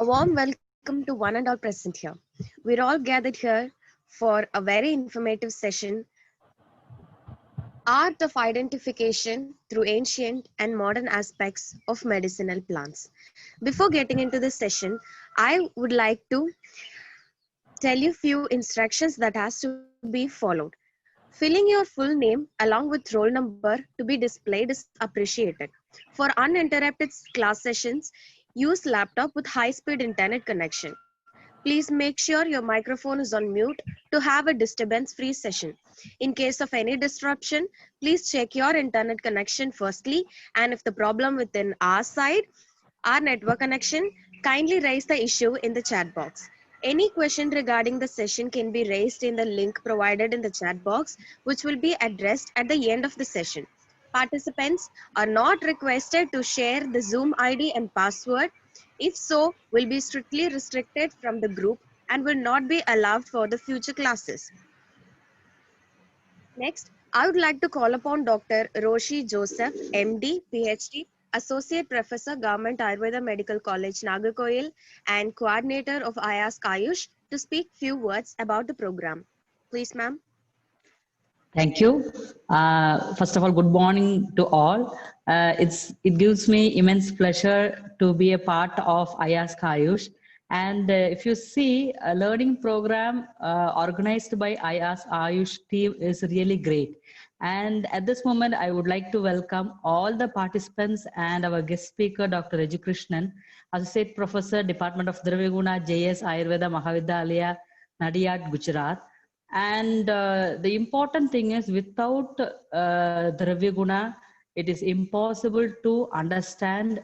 A warm welcome to one and all present here. We're all gathered here for a very informative session, Art of Identification through Ancient and Modern Aspects of Medicinal Plants. Before getting into this session, I would like to tell you few instructions that has to be followed. Filling your full name along with roll number to be displayed is appreciated. For uninterrupted class sessions, use laptop with high-speed internet connection. Please make sure your microphone is on mute to have a disturbance-free session. In case of any disruption, please check your internet connection firstly, and if the problem within our side, our network connection, kindly raise the issue in the chat box. Any question regarding the session can be raised in the link provided in the chat box, which will be addressed at the end of the session. Participants are not requested to share the Zoom ID and password. If so, will be strictly restricted from the group and will not be allowed for the future classes. Next, I would like to call upon Dr. Roshi Joseph, MD, PhD, Associate Professor, Government Ayurveda Medical College, Nagarkoil, and Coordinator of Ask Ayush to speak few words about the program. Please, ma'am. Thank you. First of all, good morning to all. It gives me immense pleasure to be a part of Ask Ayush. And if you see, a learning program organized by Ask Ayush team is really great. And at this moment, I would like to welcome all the participants and our guest speaker, Dr. Raju Krishnan, Associate Professor, Department of Dravyaguna, JS Ayurveda Mahavidyalaya, Nadiyad, Gujarat. And the important thing is, without Dravyaguna, it is impossible to understand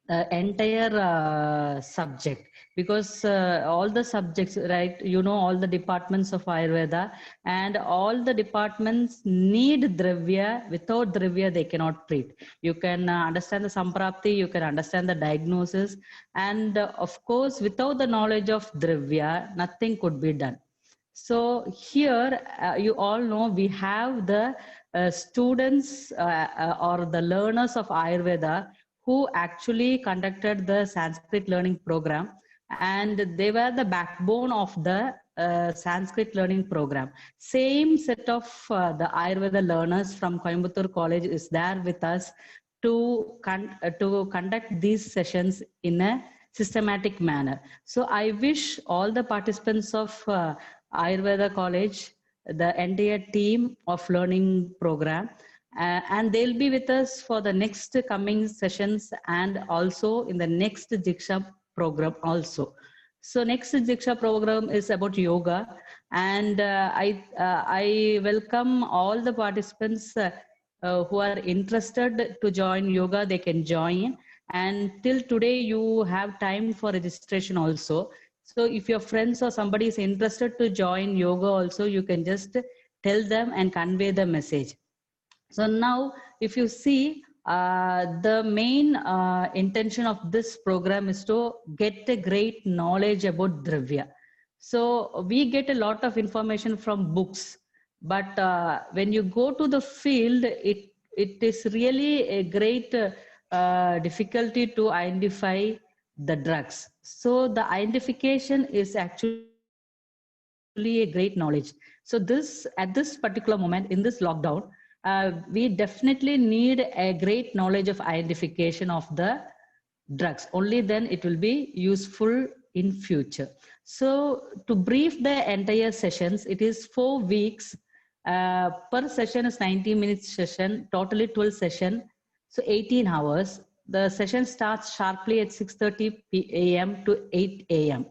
the entire subject, because all the subjects, right, you know, all the departments of Ayurveda, and all the departments need Dravya. Without Dravya, they cannot treat. You can understand the Samprapti, you can understand the diagnosis, and of course, without the knowledge of Dravya, nothing could be done. So here, you all know, we have the students or the learners of Ayurveda who actually conducted the Sanskrit learning program, and they were the backbone of the Sanskrit learning program. Same set of the Ayurveda learners from Coimbatore College is there with us to conduct these sessions in a systematic manner. So I wish all the participants of Ayurveda College, the entire team of learning program, and they'll be with us for the next coming sessions and also in the next Diksha program also. So next Diksha program is about yoga, and I welcome all the participants who are interested to join yoga. They can join, and till today you have time for registration also. So if your friends or somebody is interested to join yoga also, you can just tell them and convey the message. So now, if you see, the main intention of this program is to get a great knowledge about Dravya. So we get a lot of information from books, but when you go to the field, it is really a great difficulty to identify the drugs. So the identification is actually a great knowledge. So this, at this particular moment in this lockdown, we definitely need a great knowledge of identification of the drugs. Only then it will be useful in future. So to brief the entire sessions, it is 4 weeks. Per session is 90 minutes session, totally 12 session. So 18 hours. The session starts sharply at 6:30 a.m. to 8 a.m.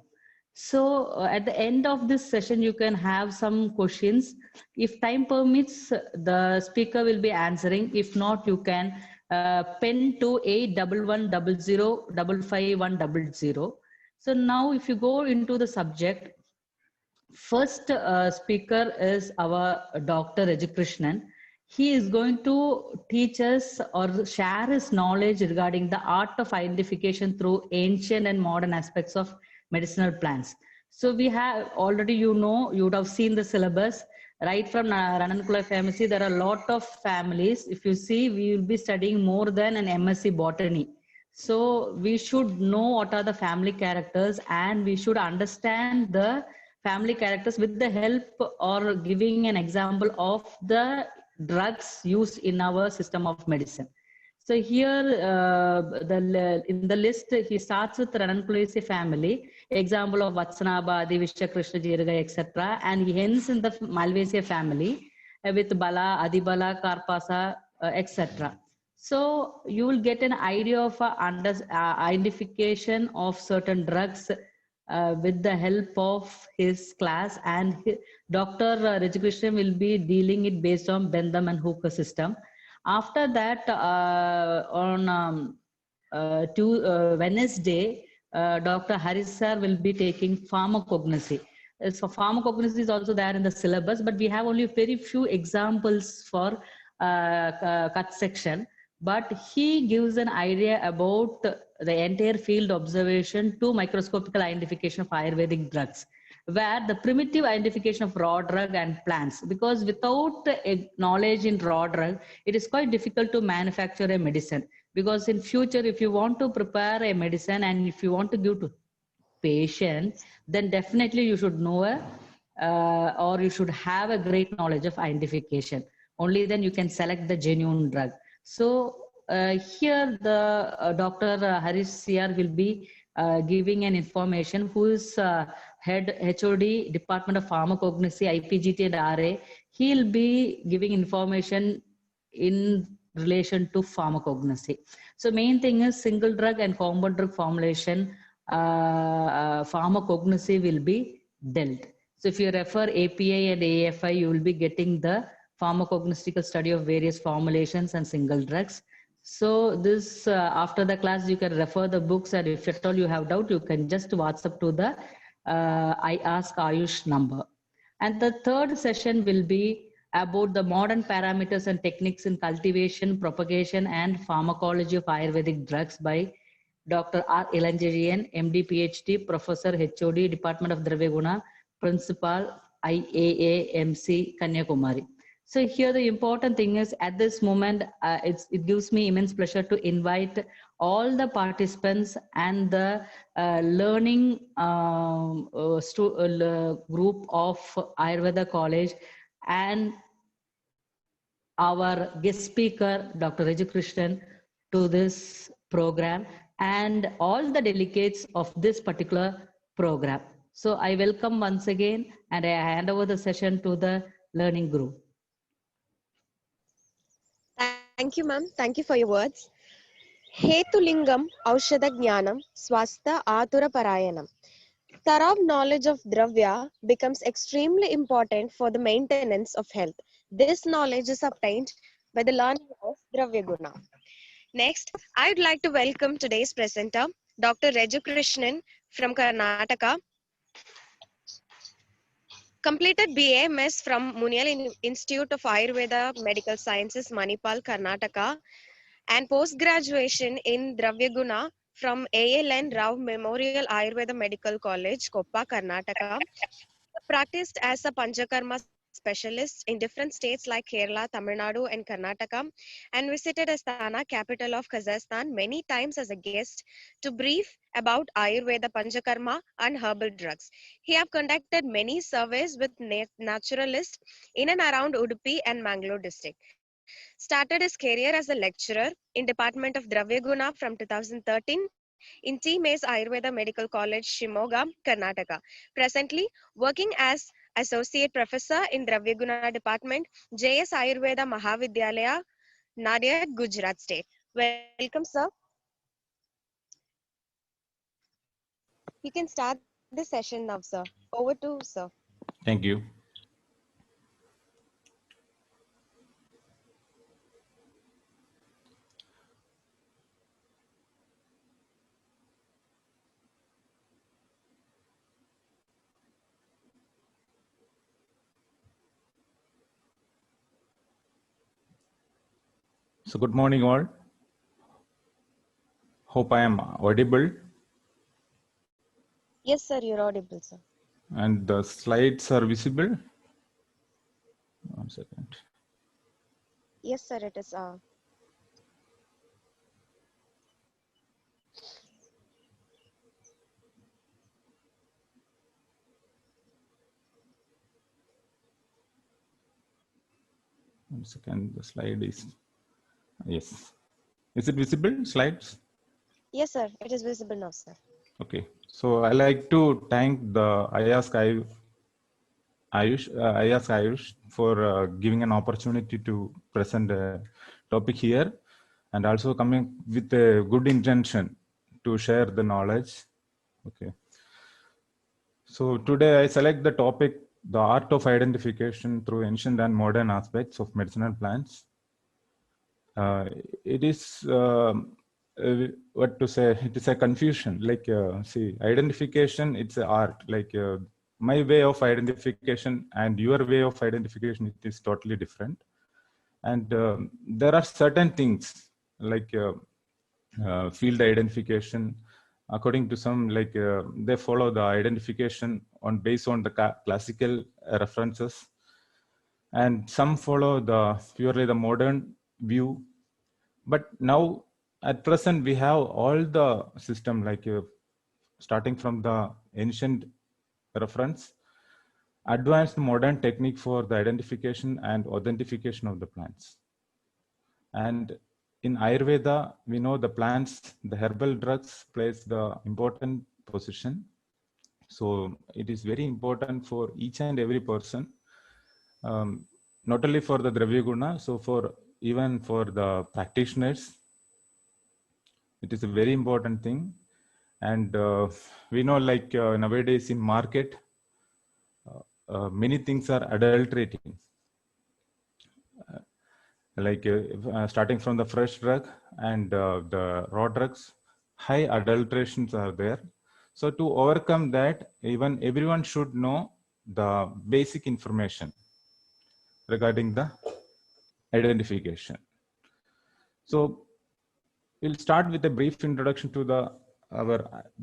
So at the end of this session, you can have some questions. If time permits, the speaker will be answering. If not, you can pen to 8100 So now if you go into the subject, first speaker is our Dr. Raju Krishnan. He is going to teach us or share his knowledge regarding the art of identification through ancient and modern aspects of medicinal plants. So we have already, you know, you would have seen the syllabus. Right from Ranankula Pharmacy, there are a lot of families. If you see, we will be studying more than an MSc Botany. So we should know what are the family characters, and we should understand the family characters with the help or giving an example of the drugs used in our system of medicine. So here, in the list, he starts with Ranunculataceae family, example of Vatsanabadi, Vishwakrishna Jirga, etc. And he ends in the Malvaceae family with Bala, Adibala, Karpasa, etc. So you will get an idea of identification of certain drugs with the help of his class, and Dr. Rajakrishnan will be dealing it based on Bentham and Hooker system. After that, on Wednesday, Dr. Haris sir will be taking pharmacognosy. So pharmacognosy is also there in the syllabus, but we have only very few examples for cut section. But he gives an idea about the entire field observation to microscopical identification of Ayurvedic drugs, where the primitive identification of raw drug and plants, because without a knowledge in raw drug, it is quite difficult to manufacture a medicine. Because in future, if you want to prepare a medicine and if you want to give to patient, then definitely you should know or you should have a great knowledge of identification. Only then you can select the genuine drug. So here the Dr. Haris CR will be giving an information, who is head HOD Department of Pharmacognosy, IPGT and RA. He'll be giving information in relation to pharmacognosy. So main thing is single drug and compound drug formulation, pharmacognosy will be dealt. So if you refer API and AFI, you will be getting the pharmacognostical study of various formulations and single drugs. So this, after the class, you can refer the books, and if at all you have doubt, you can just WhatsApp to the I Ask Ayush number. And the third session will be about the modern parameters and techniques in cultivation, propagation, and pharmacology of Ayurvedic drugs by Dr. R. Ilanjeriyan, MD, PhD, Professor, HOD, Department of Dravyaguna, Principal, IAAMC, Kanyakumari. So here the important thing is, at this moment, it gives me immense pleasure to invite all the participants and the learning group of Ayurveda College, and our guest speaker, Dr. Rajakrishnan, to this program, and all the delegates of this particular program. So I welcome once again, and I hand over the session to the learning group. Thank you, ma'am. Thank you for your words. Hetulingam Aushadha Jnanam Swastha Atura Parayanam. Thorough knowledge of Dravya becomes extremely important for the maintenance of health. This knowledge is obtained by the learning of Dravya Guna. Next, I would like to welcome today's presenter, Dr. Reju Krishnan from Karnataka. Completed BAMS from Munial Institute of Ayurveda Medical Sciences, Manipal, Karnataka, and post-graduation in Dravyaguna from ALN Rao Memorial Ayurveda Medical College, Koppa, Karnataka. Practiced as a Panchakarma specialist in different states like Kerala, Tamil Nadu, and Karnataka, and visited Astana, capital of Kazakhstan, many times as a guest to brief about Ayurveda, Panchakarma, and herbal drugs. He have conducted many surveys with naturalists in and around Udupi and Mangalore district. Started his career as a lecturer in Department of Dravyaguna from 2013 in T. Mays Ayurveda Medical College, Shimoga, Karnataka. Presently, working as Associate Professor in Dravyaguna Department, JS Ayurveda Mahavidyalaya, Nadiad, Gujarat State. Welcome, sir. You can start the session now, sir. Over to sir. Thank you. So good morning all. Hope I am audible. Yes, sir, you're audible, sir. And the slides are visible. 1 second. Yes, sir, it is. 1 second, the slide is, yes. Is it visible, slides? Yes, sir. It is visible now, sir. Okay. So I like to thank the Ayush for giving an opportunity to present a topic here, and also coming with a good intention to share the knowledge. Okay. So today I select the topic, the art of identification through ancient and modern aspects of medicinal plants. It is what to say, it is a confusion, like see, identification, it's an art, like my way of identification and your way of identification, it is totally different. And there are certain things like field identification, according to some, like they follow the identification on based on the classical references, and some follow the purely the modern view. But now at present we have all the system, like starting from the ancient reference, advanced modern technique for the identification and authentication of the plants. And in Ayurveda, we know the plants, the herbal drugs plays the important position. So it is very important for each and every person, not only for the Dravya Guna, so for even for the practitioners, it is a very important thing. And we know, like nowadays in market, many things are adulterating. Like starting from the fresh drug and the raw drugs, high adulterations are there. So to overcome that, even everyone should know the basic information regarding the identification. So we'll start with a brief introduction to the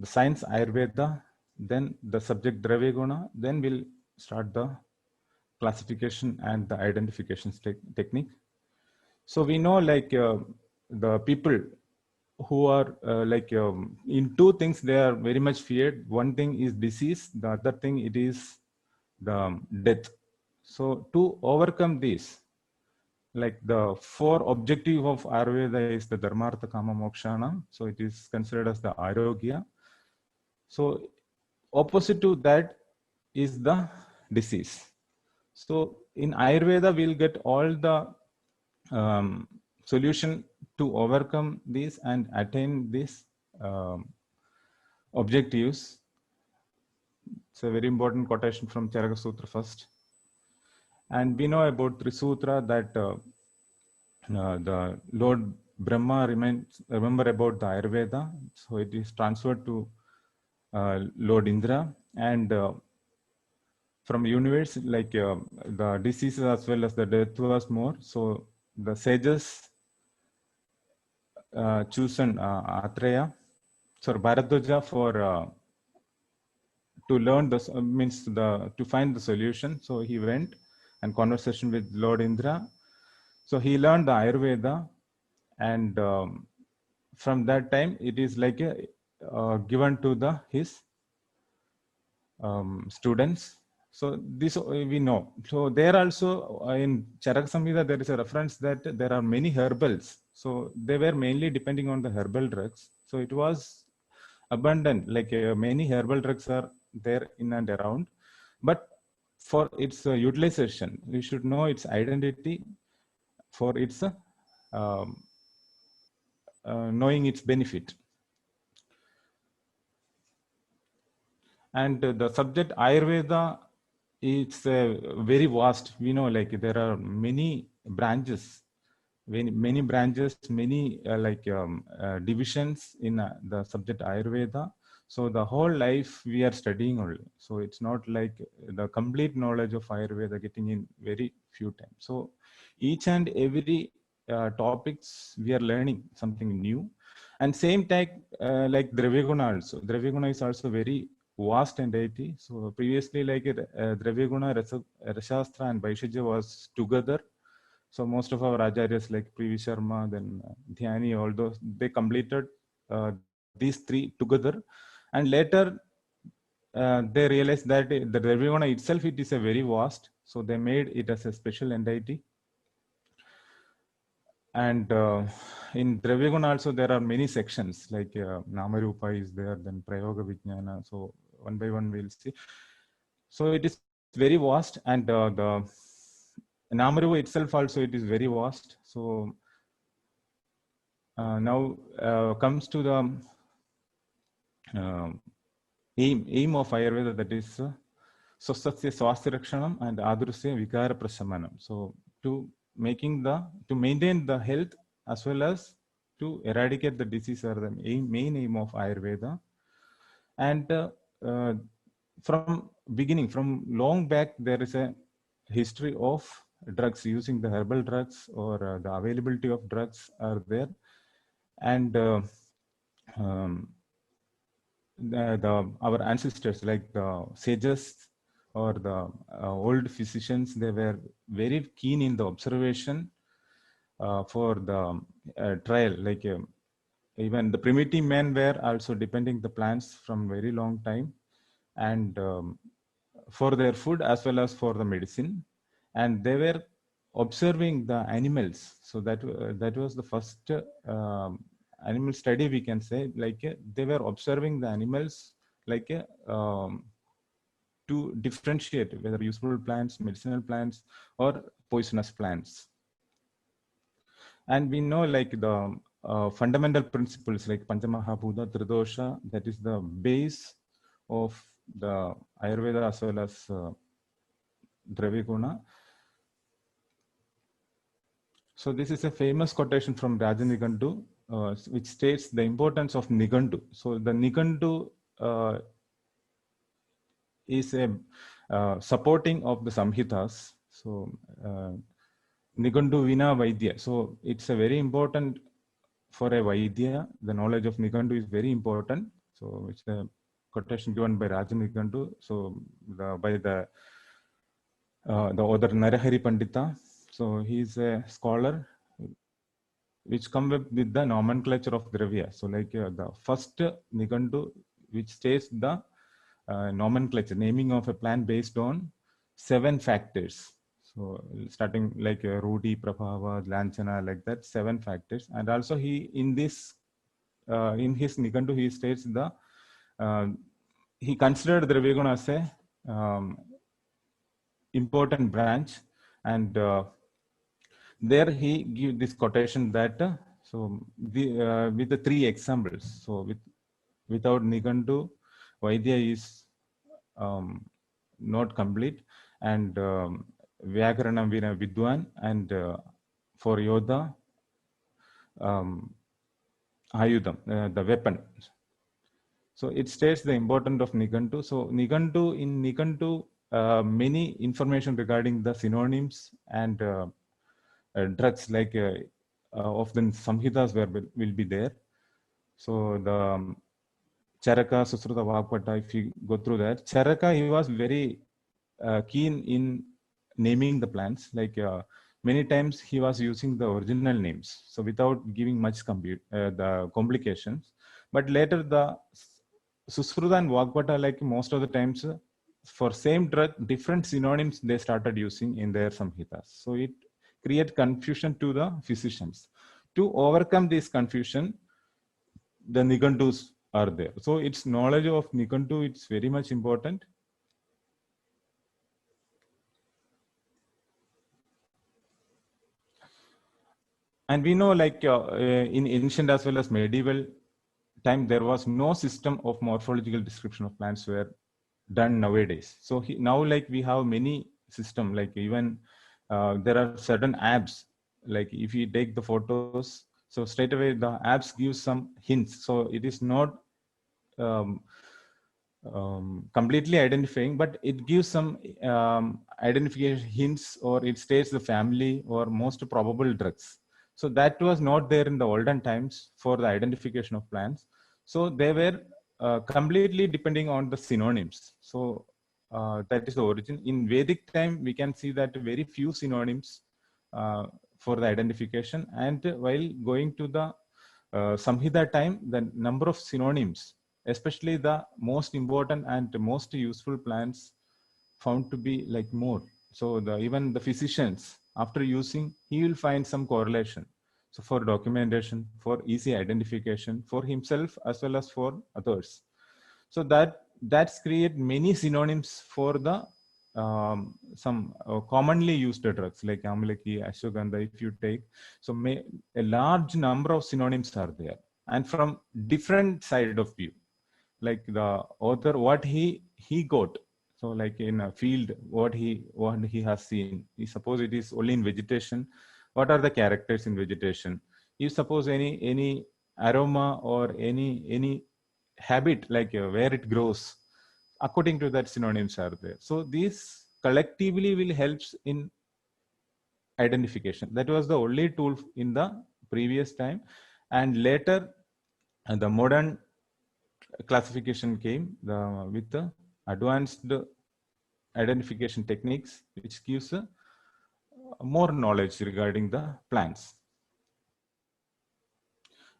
science Ayurveda, then the subject Dravya Guna, then we'll start the classification and the identification technique. So we know, like the people who are in two things, they are very much feared. One thing is disease, the other thing it is the death. So to overcome this, like the four objective of Ayurveda is the Dharmartha Kama Mokshana. So it is considered as the Arogya. So opposite to that is the disease. So in Ayurveda, we'll get all the solution to overcome this and attain these objectives. It's a very important quotation from Charaka Sutra first. And we know about Trisutra that the Lord Brahma remember about the Ayurveda. So it is transferred to Lord Indra, and from universe, like the diseases as well as the death was more. So the sages chosen Atreya, sorry, Bharadwaja for to learn this, means to find the solution. So he went and conversation with Lord Indra. So he learned the Ayurveda, and from that time it is like given to his students. So this we know. So there also in Charaka Samhita there is a reference that there are many herbals. So they were mainly depending on the herbal drugs. So it was abundant, like many herbal drugs are there in and around. But for its utilization, we should know its identity for its knowing its benefit. And the subject Ayurveda, it's very vast. We know, like there are many branches, many branches, many divisions in the subject Ayurveda. So the whole life we are studying only. So it's not like the complete knowledge of Ayurveda getting in very few times. So each and every topics we are learning something new. And same time, like Dravya Guna also. Dravya Guna is also very vast entity. So previously, like Dravya Guna, Rasashastra and Vaishajya was together. So most of our acharyas like P.V. Sharma, then Dhyani, all those, they completed these three together. And later, they realized that the Dravya Guna itself, it is a very vast. So they made it as a special entity. And in Dravyaguna also there are many sections, like Namarupa is there, then Prayoga Vijnana. So one by one we'll see. So it is very vast, and the Namarupa itself also it is very vast. So now comes to the aim of Ayurveda, that is Swasthya Swasthya Rakshanam and Adrusya Vikara Prasamanam. So to maintain the health as well as to eradicate the disease are the main aim of Ayurveda. And from long back, there is a history of drugs, using the herbal drugs, or the availability of drugs are there. And our ancestors, like the sages or the old physicians, they were very keen in the observation for the trial. Like even the primitive men were also depending the plants from very long time, and for their food as well as for the medicine, and they were observing the animals. So that was the first animal study, we can say. Like they were observing the animals, like to differentiate whether useful plants, medicinal plants, or poisonous plants. And we know, like the fundamental principles like Panchamahabhuta, Tridosha, that is the base of the Ayurveda as well as Dravyaguna. So this is a famous quotation from Raja Nigandu, which states the importance of Nigandu. So the Nigandu is a supporting of the Samhitas. So Nigandu Vina Vaidya. So it's a very important for a Vaidya. The knowledge of Nigandu is very important. So it's a quotation given by Raja Nigandu. So by the author Narahari Pandita. So he's a scholar which come up with the nomenclature of Dravya. So like the first Nigandu which states the nomenclature, naming of a plant based on 7 factors. So starting like Rudi, Prabhava, Lanchana, like that, 7 factors. And also he in his Nigandu he states the he considered Dravyaguna as a important branch, and there he give this quotation that with the 3 examples. So without Nigandu, Vaidya is not complete, and Vyakaranam Vina Vidwan, and for Yoda, Ayudham, the weapon. So it states the importance of Nigandu. So in Nigandu, many information regarding the synonyms and drugs, like often Samhitas will be there. So the Charaka, Susruta, Vagpata, if you go through that, Charaka, he was very keen in naming the plants. Like many times he was using the original names, so without giving much the complications. But later the Susruta and Vagpata, like most of the times, for same drug, different synonyms they started using in their Samhitas. So it create confusion to the physicians. To overcome this confusion, the Nigandus are there. So its knowledge of Nigandu, it's very much important. And we know, like in ancient as well as medieval time, there was no system of morphological description of plants were done nowadays. So now, like we have many system, like even there are certain apps, like if you take the photos, so straight away the apps give some hints. So it is not completely identifying, but it gives some identification hints, or it states the family or most probable drugs. So that was not there in the olden times for the identification of plants. So they were completely depending on the synonyms. So that is the origin. In Vedic time, we can see that very few synonyms for the identification. And while going to the Samhita time, the number of synonyms, especially the most important and most useful plants, found to be like more. So even the physicians, after using, he will find some correlation. So for documentation, for easy identification, for himself as well as for others. So that's create many synonyms for the some commonly used drugs like Amalaki, Ashwagandha, if you take. So a large number of synonyms are there, and from different side of view, like the author, what he got. So like in a field, what he has seen. He suppose it is only in vegetation. What are the characters in vegetation? If suppose any aroma or any habit, like where it grows, according to that synonyms are there. So these collectively will helps in identification. That was the only tool in the previous time, and later the modern classification came with the advanced identification techniques, which gives more knowledge regarding the plants.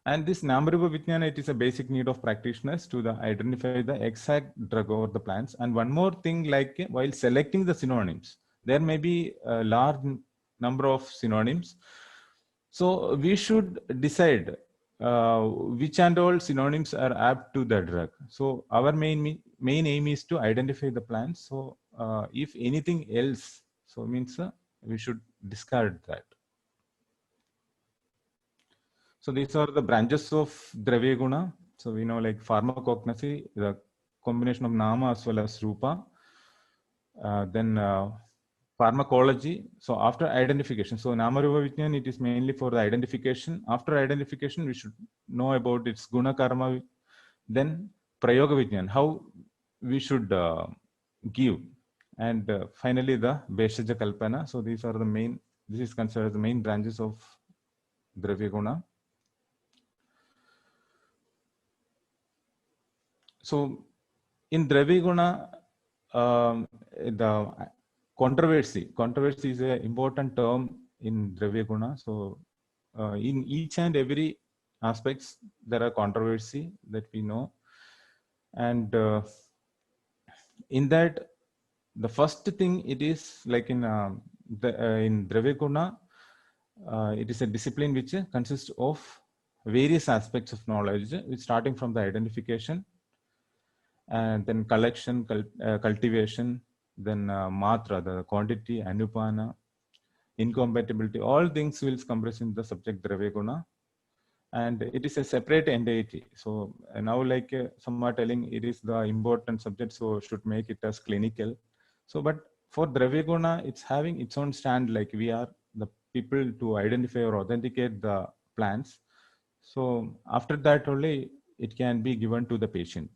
And this Namrupa Vijnana, it is a basic need of practitioners to identify the exact drug over the plants. And one more thing, like while selecting the synonyms, there may be a large number of synonyms. So we should decide which and all synonyms are apt to the drug. So our main aim is to identify the plants. So if anything else, so means we should discard that. So these are the branches of Dravya Guna. So we know like pharmacognosy, the combination of Nama as well as Rupa. Then pharmacology. So after identification, so Nama Rupa Vijnana, it is mainly for the identification. After identification, we should know about its Guna Karma. Then Prayoga Vijnana, how we should give. And finally the Veshaja Kalpana. So these are the main, this is considered the main branches of Dravya Guna. So in Dravya Guna, the controversy is an important term in Dravya Guna. So in each and every aspects, there are controversy that we know. And in that, the first thing it is like in Dravya Guna, it is a discipline which consists of various aspects of knowledge, starting from the identification, and then collection, cultivation, then matra, the quantity, anupana, incompatibility, all things will compress in the subject Dravya Guna, and it is a separate entity. So now like some are telling it is the important subject, so should make it as clinical. So but for Dravya Guna, it's having its own stand, like we are the people to identify or authenticate the plants. So after that only it can be given to the patient.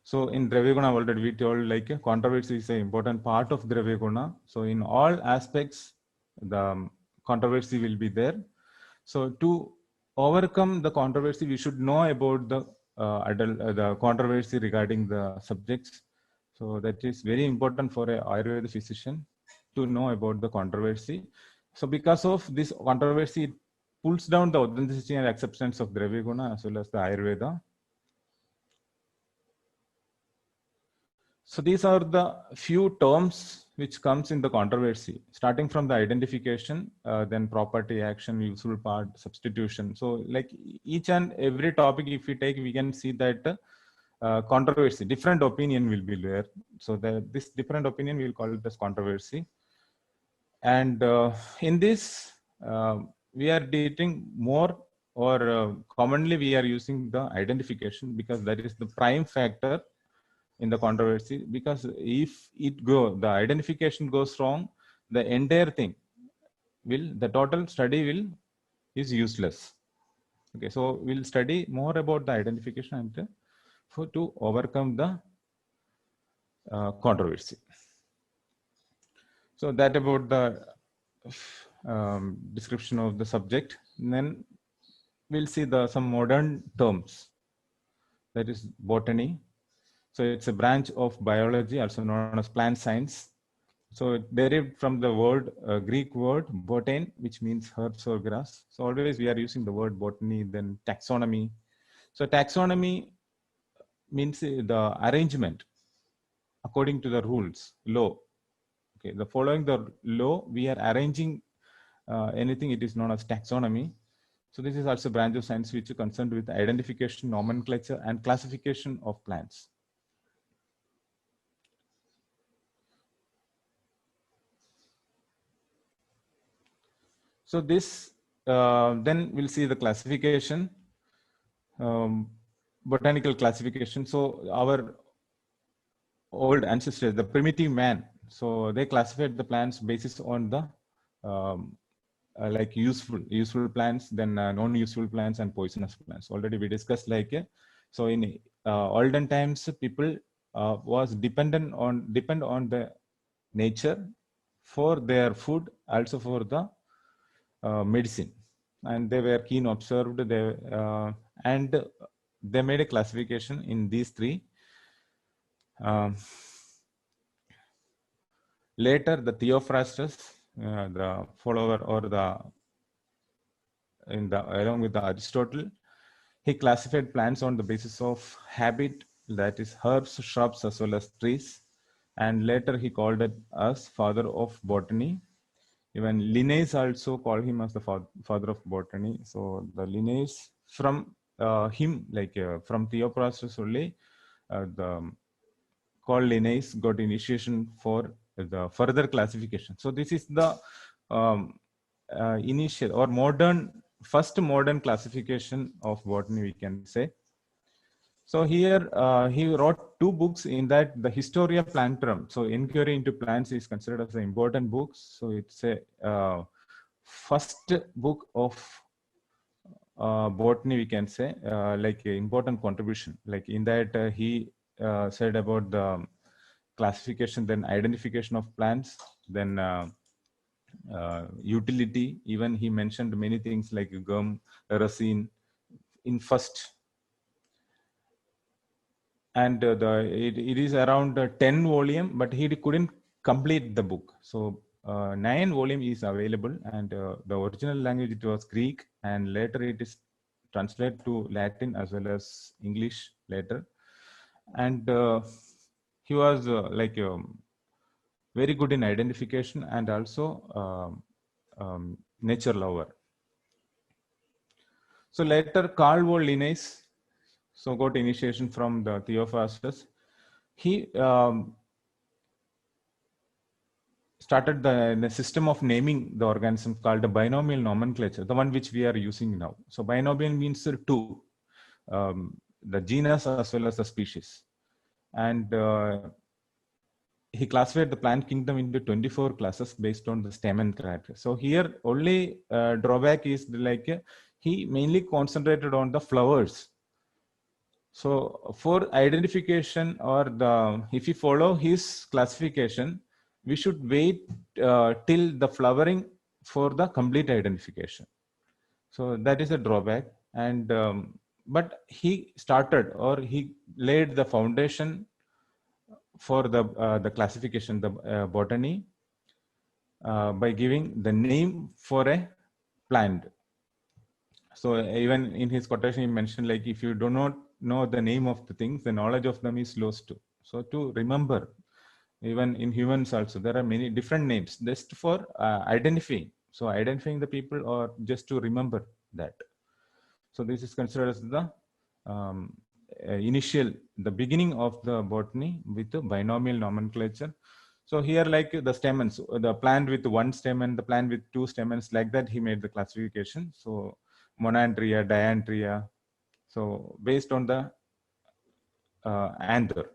So in Dravya Guna, already we told like controversy is an important part of Dravya Guna. So in all aspects, the controversy will be there. So to overcome the controversy, we should know about the controversy regarding the subjects. So that is very important for a Ayurveda physician to know about the controversy. So because of this controversy, it pulls down the authenticity and acceptance of Dravya Guna as well as the Ayurveda. So these are the few terms which comes in the controversy, starting from the identification, then property, action, useful part, substitution. So like each and every topic, if we take, we can see that controversy, different opinion will be there. So this different opinion, we'll call it as controversy. And in this, we are dating more, or commonly we are using the identification, because that is the prime factor in the controversy. Because if the identification goes wrong, the entire thing the total study is useless. Okay, so we'll study more about the identification and to overcome the controversy. So that about the description of the subject. And then we'll see some modern terms, that is botany. So it's a branch of biology, also known as plant science. So it derived from the word, Greek word botany, which means herbs or grass. So always we are using the word botany. Then taxonomy. So taxonomy means the arrangement according to the rules, law. Okay, the following the law, we are arranging anything. It is known as taxonomy. So this is also a branch of science which is concerned with identification, nomenclature, and classification of plants. So this, then we'll see the classification, botanical classification. So our old ancestors, the primitive man, so they classified the plants basis on the like useful plants, then non-useful plants and poisonous plants. Already we discussed like so in olden times people was depend on the nature for their food, also for the medicine, and they were keen observed. They and they made a classification in these three. Later, the Theophrastus, the follower or along with the Aristotle, he classified plants on the basis of habit, that is herbs, shrubs, as well as trees. And later he called it as father of botany. Even Linnaeus also called him as the father of botany. So the Linnaeus from him, like from Theophrastus only, the called Linnaeus got initiation for the further classification. So this is the initial or first modern classification of botany, we can say. So here he wrote two books in that, the Historia Plantarum. So Inquiry into Plants is considered as an important book. So it's a first book of botany, we can say, like important contribution. Like in that he said about the classification, then identification of plants, then utility. Even he mentioned many things like gum, resin in first. And it is around 10 volume, but he couldn't complete the book. So 9 volume is available, and the original language, it was Greek, and later it is translated to Latin as well as English later. And he was like very good in identification and also nature lover. So later Carl von Linnaeus so got initiation from the Theophrastus. He started the system of naming the organism called the binomial nomenclature, the one which we are using now. So binomial means two, the genus as well as the species. And he classified the plant kingdom into 24 classes based on the stamen character. So here only drawback is like he mainly concentrated on the flowers. So for identification, or if you follow his classification, we should wait till the flowering for the complete identification. So that is a drawback. And but he started, or he laid the foundation for the classification, the botany, by giving the name for a plant. So even in his quotation, he mentioned like, if you do not know the name of the things, the knowledge of them is lost too. So to remember, even in humans also, there are many different names just for identifying. So identifying the people, or just to remember that. So this is considered as the the beginning of the botany with the binomial nomenclature. So here, like the stamens, the plant with one stamen, the plant with two stamens, like that he made the classification. So monandria, diandria. So based on the anther.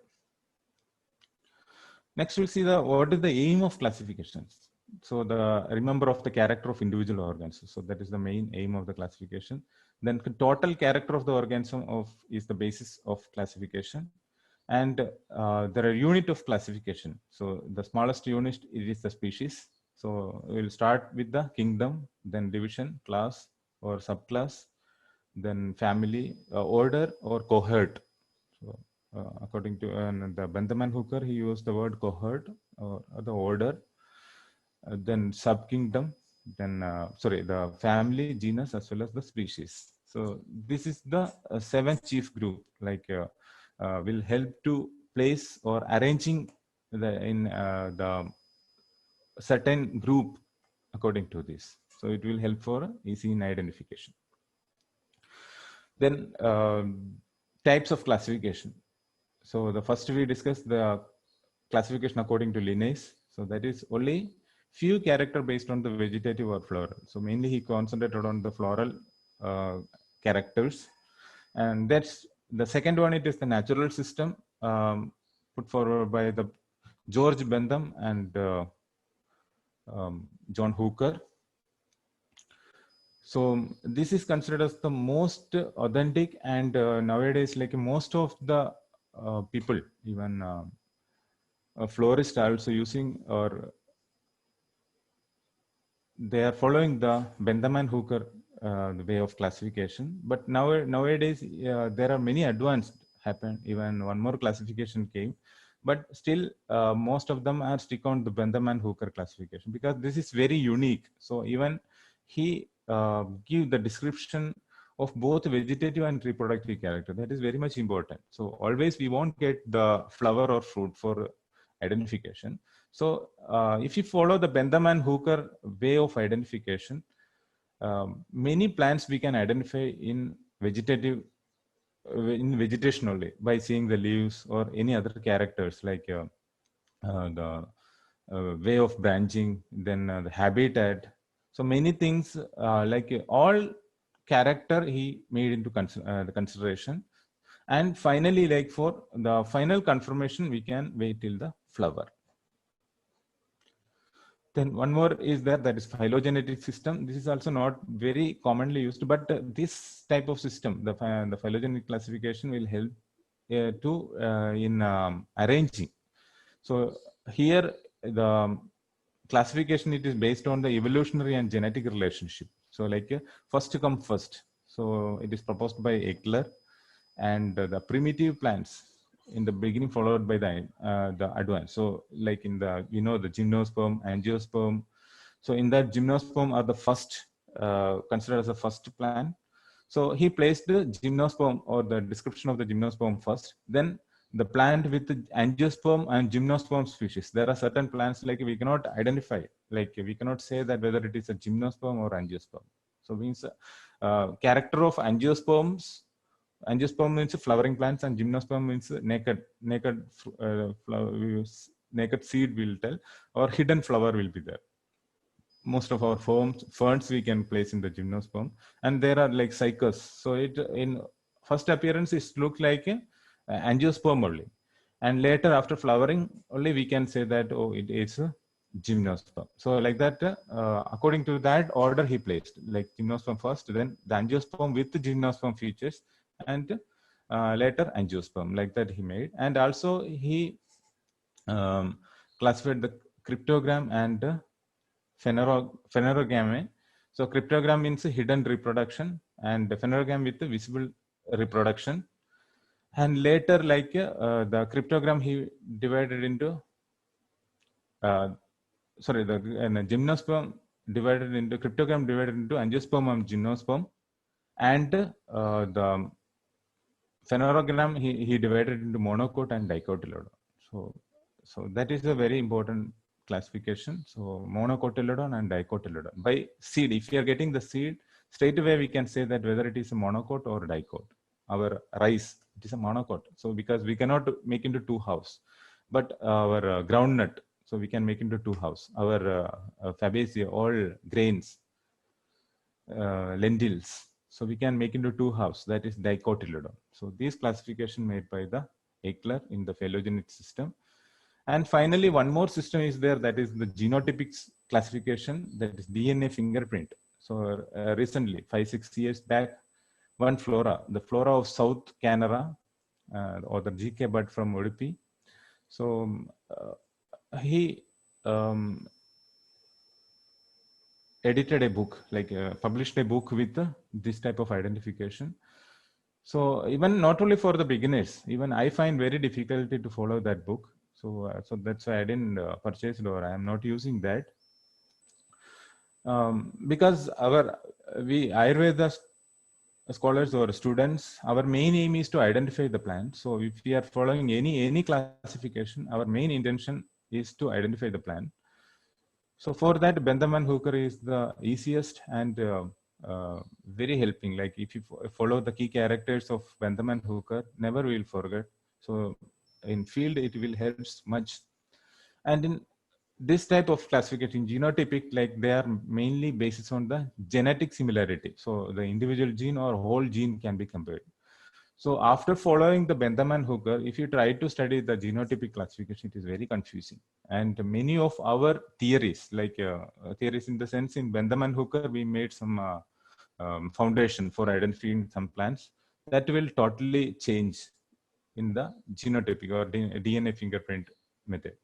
Next, we'll see what is the aim of classifications. So the remember of the character of individual organs. So that is the main aim of the classification. Then total character of the organism is the basis of classification. And there are unit of classification. So the smallest unit is the species. So we'll start with the kingdom, then division, class or subclass, then family, order or cohort. So according to the Bentham Hooker, he used the word cohort or the order, then subkingdom, then the family, genus, as well as the species. So this is the 7 chief group, like will help to place or arranging the certain group according to this. So it will help for easy in identification. Then types of classification. So the first we discussed the classification according to Linnaeus. So that is only few character based on the vegetative or floral. So mainly he concentrated on the floral characters. And that's the second one. It is the natural system put forward by the George Bentham and John Hooker. So this is considered as the most authentic, and nowadays, like most of the people, even florists are also using, or they are following the Bentham and Hooker the way of classification. But nowadays there are many advanced happen. Even one more classification came, but still most of them are stick on the Bentham and Hooker classification because this is very unique. So even he give the description of both vegetative and reproductive character. That is very much important. So always we won't get the flower or fruit for identification. So if you follow the Bentham and Hooker way of identification, many plants we can identify in vegetation only by seeing the leaves or any other characters like the way of branching, then the habitat. So many things like all character he made into the consideration. And finally, like for the final confirmation, we can wait till the flower. Then one more is there, that is phylogenetic system. This is also not very commonly used, but this type of system, the phylogenetic classification, will help in arranging. So here the classification, it is based on the evolutionary and genetic relationship. So like first come first. So it is proposed by Eckler, and the primitive plants in the beginning followed by the advanced. So like in the, the gymnosperm, angiosperm. So in that gymnosperm are the first considered as the first plant. So he placed the gymnosperm or the description of the gymnosperm first, then the plant with the angiosperm and gymnosperm species. There are certain plants like we cannot identify, like we cannot say that whether it is a gymnosperm or angiosperm. So means character of angiosperms. Angiosperm means flowering plants, and gymnosperm means naked seed will tell, or hidden flower will be there. Most of our ferns we can place in the gymnosperm, and there are like cycas. So it in first appearance it looks like a angiosperm only, and later after flowering only we can say that, oh, it is a gymnosperm. So like that, according to that order he placed, like gymnosperm first, then the angiosperm with the gymnosperm features, and later angiosperm. Like that he made. And also he classified the cryptogram and phanerogamy. So cryptogram means hidden reproduction, and phanerogamy with visible reproduction. And later, like the cryptogram he divided into the gymnosperm divided into cryptogram divided into angiosperm and gymnosperm, and the phanerogram he divided into monocot and dicotyledon. So that is a very important classification. So monocotyledon and dicotyledon by seed. If you are getting the seed straight away, we can say that whether it is a monocot or dicot. Our rice, it is a monocot. So because we cannot make into two house, but our groundnut, so we can make into two house. Our fabaceae, all grains, lentils, so we can make into two house, that is dicotyledon. So this classification made by the Eckler in the phylogenetic system. And finally, one more system is there, that is the genotypic classification, that is DNA fingerprint. So recently, 5-6 years back, one flora, the flora of South Canara, or the GK bird from Udupi. So he edited a book, like published a book with this type of identification. So even not only for the beginners, even I find very difficulty to follow that book. So that's why I didn't purchase it, or I am not using that. Because we Ayurveda scholars or students, our main aim is to identify the plant. So if we are following any classification, our main intention is to identify the plant. So for that, Bentham and Hooker is the easiest and very helping. Like if you follow the key characters of Bentham and Hooker, never will forget. So in field, it will help much. And in this type of classification, genotypic, like they are mainly based on the genetic similarity. So the individual gene or whole gene can be compared. So after following the Bentham and Hooker, if you try to study the genotypic classification, it is very confusing. And many of our theories, like theories in the sense in Bentham and Hooker, we made some foundation for identifying some plants that will totally change in the genotypic or DNA fingerprint method.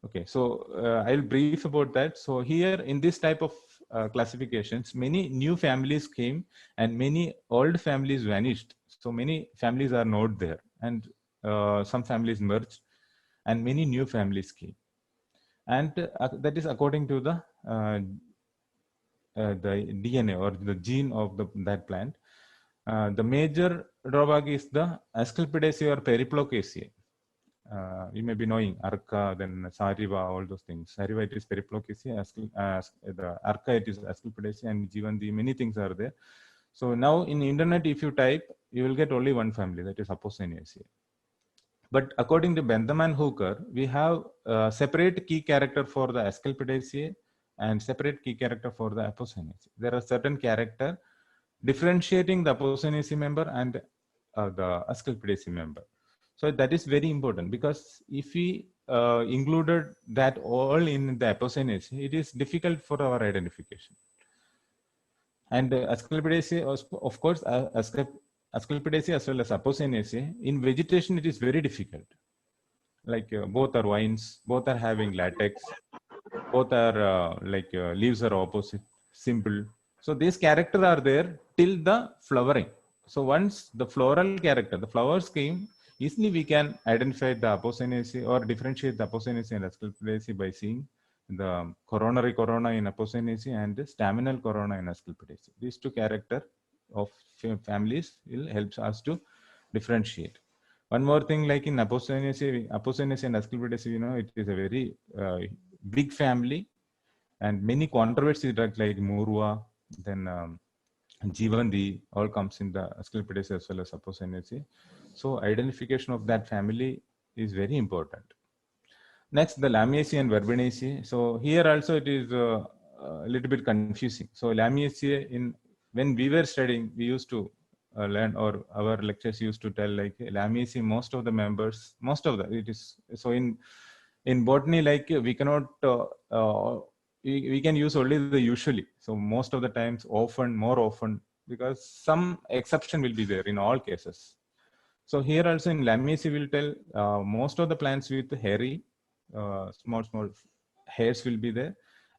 Okay, so I'll brief about that. So here in this type of classifications, many new families came and many old families vanished. So many families are not there, and some families merged and many new families came. And that is according to the DNA or the gene of that plant. The major drawback is the Asclepidaceae or Periplocacea. You may be knowing Arca, then Sariva, all those things. Sariva, it is Periplocacea, the Arca, it is Asclepidaceae, and Jivandi, many things are there. So now in internet, if you type, you will get only one family, that is Apocynaceae. But according to Bentham and Hooker, we have a separate key character for the Asclepidaceae and separate key character for the Apocynaceae. There are certain character differentiating the Apocynaceae member and the Asclepidaceae member. So that is very important, because if we included that all in the Apocynaceae, it is difficult for our identification. And Asclepidaceae, of course, Asclepidaceae as well as Apocynaceae, in vegetation it is very difficult. Like both are vines, both are having latex, both are leaves are opposite, simple. So these characters are there till the flowering. So once the floral character, the flowers came, easily we can identify the Apocynaceae or differentiate the Apocynaceae and Asclepidaceae by seeing the coronary corona in Apocynaceae and the staminal corona in Asclepidaceae. These two characters of families will help us to differentiate. One more thing, like in Apocynaceae and Asclepidaceae, it is a very big family, and many controversies like Murua, then Jivandi, all comes in the Asclepidaceae as well as Apocynaceae. So identification of that family is very important. Next, the Lamiaceae and Verbenaceae. So here also it is a little bit confusing. So Lamiaceae, when we were studying, we used to learn, or our lectures used to tell, like Lamiaceae, most of the members, it is, so in botany, like we cannot, we can use only the usually. So most of the times, often, more often, because some exception will be there in all cases. So here also in Lamiaceae will tell most of the plants with hairy, small hairs will be there,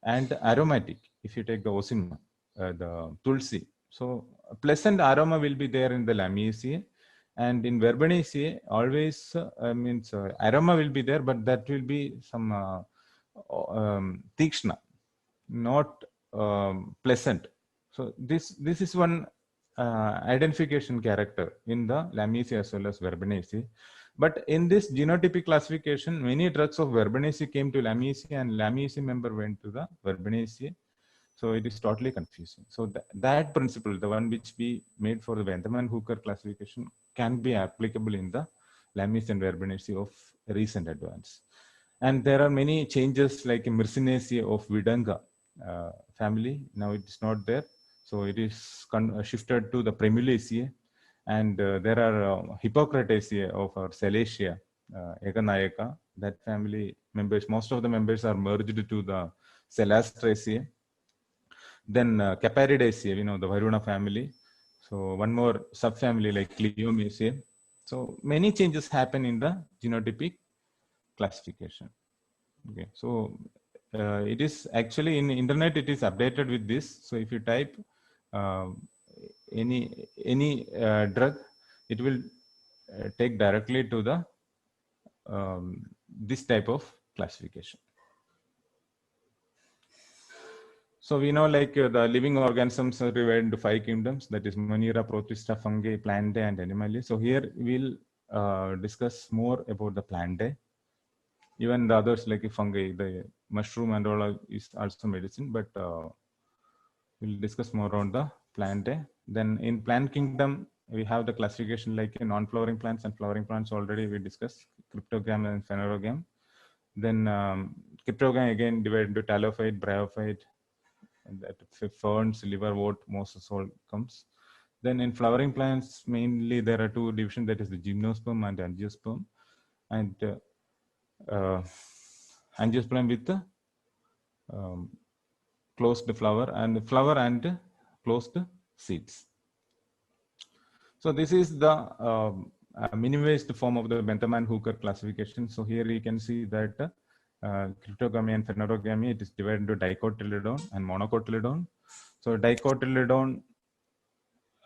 and aromatic. If you take the Osima, the Tulsi, so pleasant aroma will be there in the Lamiaceae, and in Verbenaceae always aroma will be there, but that will be some tikshna, not pleasant. So this is one identification character in the Lamiaceae as well as Verbenaceae. But in this genotypic classification, many drugs of Verbenaceae came to Lamiaceae, and Lamiaceae member went to the Verbenaceae. So it is totally confusing. So that principle, the one which we made for the Bentham and Hooker classification, can be applicable in the Lamiaceae and Verbenaceae of recent advance. And there are many changes, like Myrcinaceae of Vidanga family. Now it is not there. So it is shifted to the Primulaceae. And there are Hippocrataceae of our Salacia, Eganayaka. That family members, most of the members are merged to the Celastraceae. Then Caparidaceae, the Varuna family. So one more subfamily like Cleomaceae. So many changes happen in the genotypic classification. Okay, so it is actually in internet, it is updated with this. So if you type any drug, it will take directly to the this type of classification. So we know, like the living organisms are divided into 5 kingdoms, that is Monera, Protista, Fungi, Plantae, and Animalia. So here we'll discuss more about the Plantae. Even the others like fungi, the mushroom and all is also medicine, but we'll discuss more on the plant. Then in plant kingdom, we have the classification like non-flowering plants and flowering plants. Already we discussed cryptogam and phanerogam. Then cryptogam again divided into talophyte, bryophyte, and that ferns, liverwort, mosses all comes. Then in flowering plants, mainly there are two divisions, that is the gymnosperm and angiosperm. And angiosperm with the closed flower and closed seeds. So this is the minimized form of the Benthaman-Hooker classification. So here you can see that cryptogamy and phanerogamy, it is divided into dicotyledon and monocotyledon. So dicotyledon,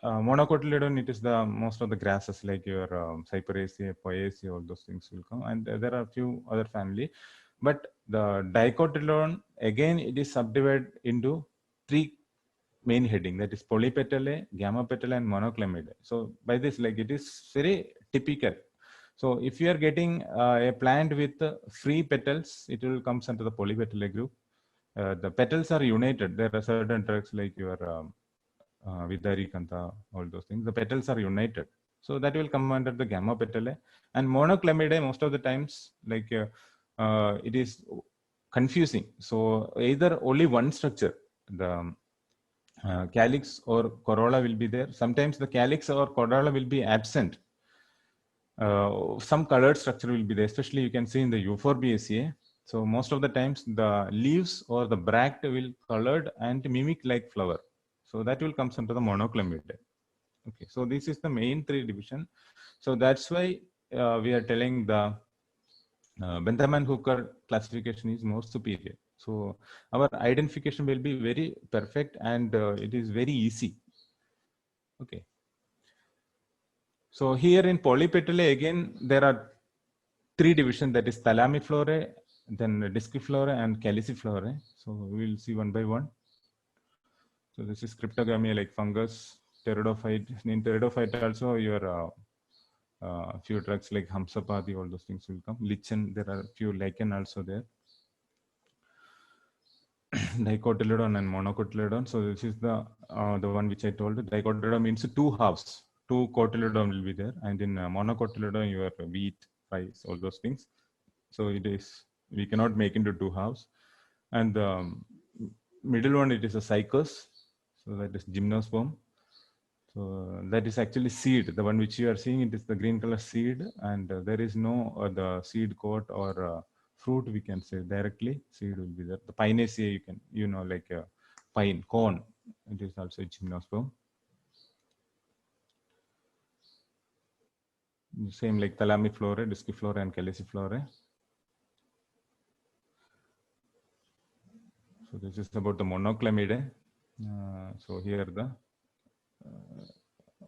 monocotyledon, it is the most of the grasses like your Cyperaceae, Poaceae, all those things will come. And there are a few other family. But the dicotyledon, again, it is subdivided into three main heading, that is polypetalae, gamma petalae, and monoclamidae. So by this, like it is very typical. So if you are getting a plant with free petals, it will come under the polypetalae group. The petals are united. There are certain drugs like your Vidari-Kantha, all those things. The petals are united. So that will come under the gamma petalae. And monoclamidae, most of the times, like it is confusing. So either only one structure, the calyx or corolla will be there. Sometimes the calyx or corolla will be absent. Some colored structure will be there, especially you can see in the Euphorbiaceae. So most of the times the leaves or the bract will colored and mimic like flower. So that will come under the monoclamidae. Okay, so this is the main three division. So that's why we are telling the Benthaman-Hooker classification is more superior. So our identification will be very perfect and it is very easy. Okay. So here in polypetalae, again, there are three divisions, that is Thalamiflorae, then Disciflorae and Caliciflorae. So we will see one by one. So this is cryptogamy like fungus, pteridophyte. In pteridophyte also your few drugs like Hamsapati, all those things will come. Lichen, there are few lichen also there. Dicotyledon and monocotyledon. So this is the one which I told. Dicotyledon means two halves. Two cotyledon will be there, and in monocotyledon you have wheat, rice, all those things. So it is, we cannot make into two halves. And the middle one, it is a cycus. So that is gymnosperm. So that is actually seed. The one which you are seeing, it is the green color seed, and there is no the seed coat or fruit, we can say directly. Seed will be there. The Pinaceae, you can, you know, like a pine cone. It is also a gymnosperm. Same like Thalamiflorae, Disciflorae, and Caliciflorae. So this is about the monoclamidae. So here the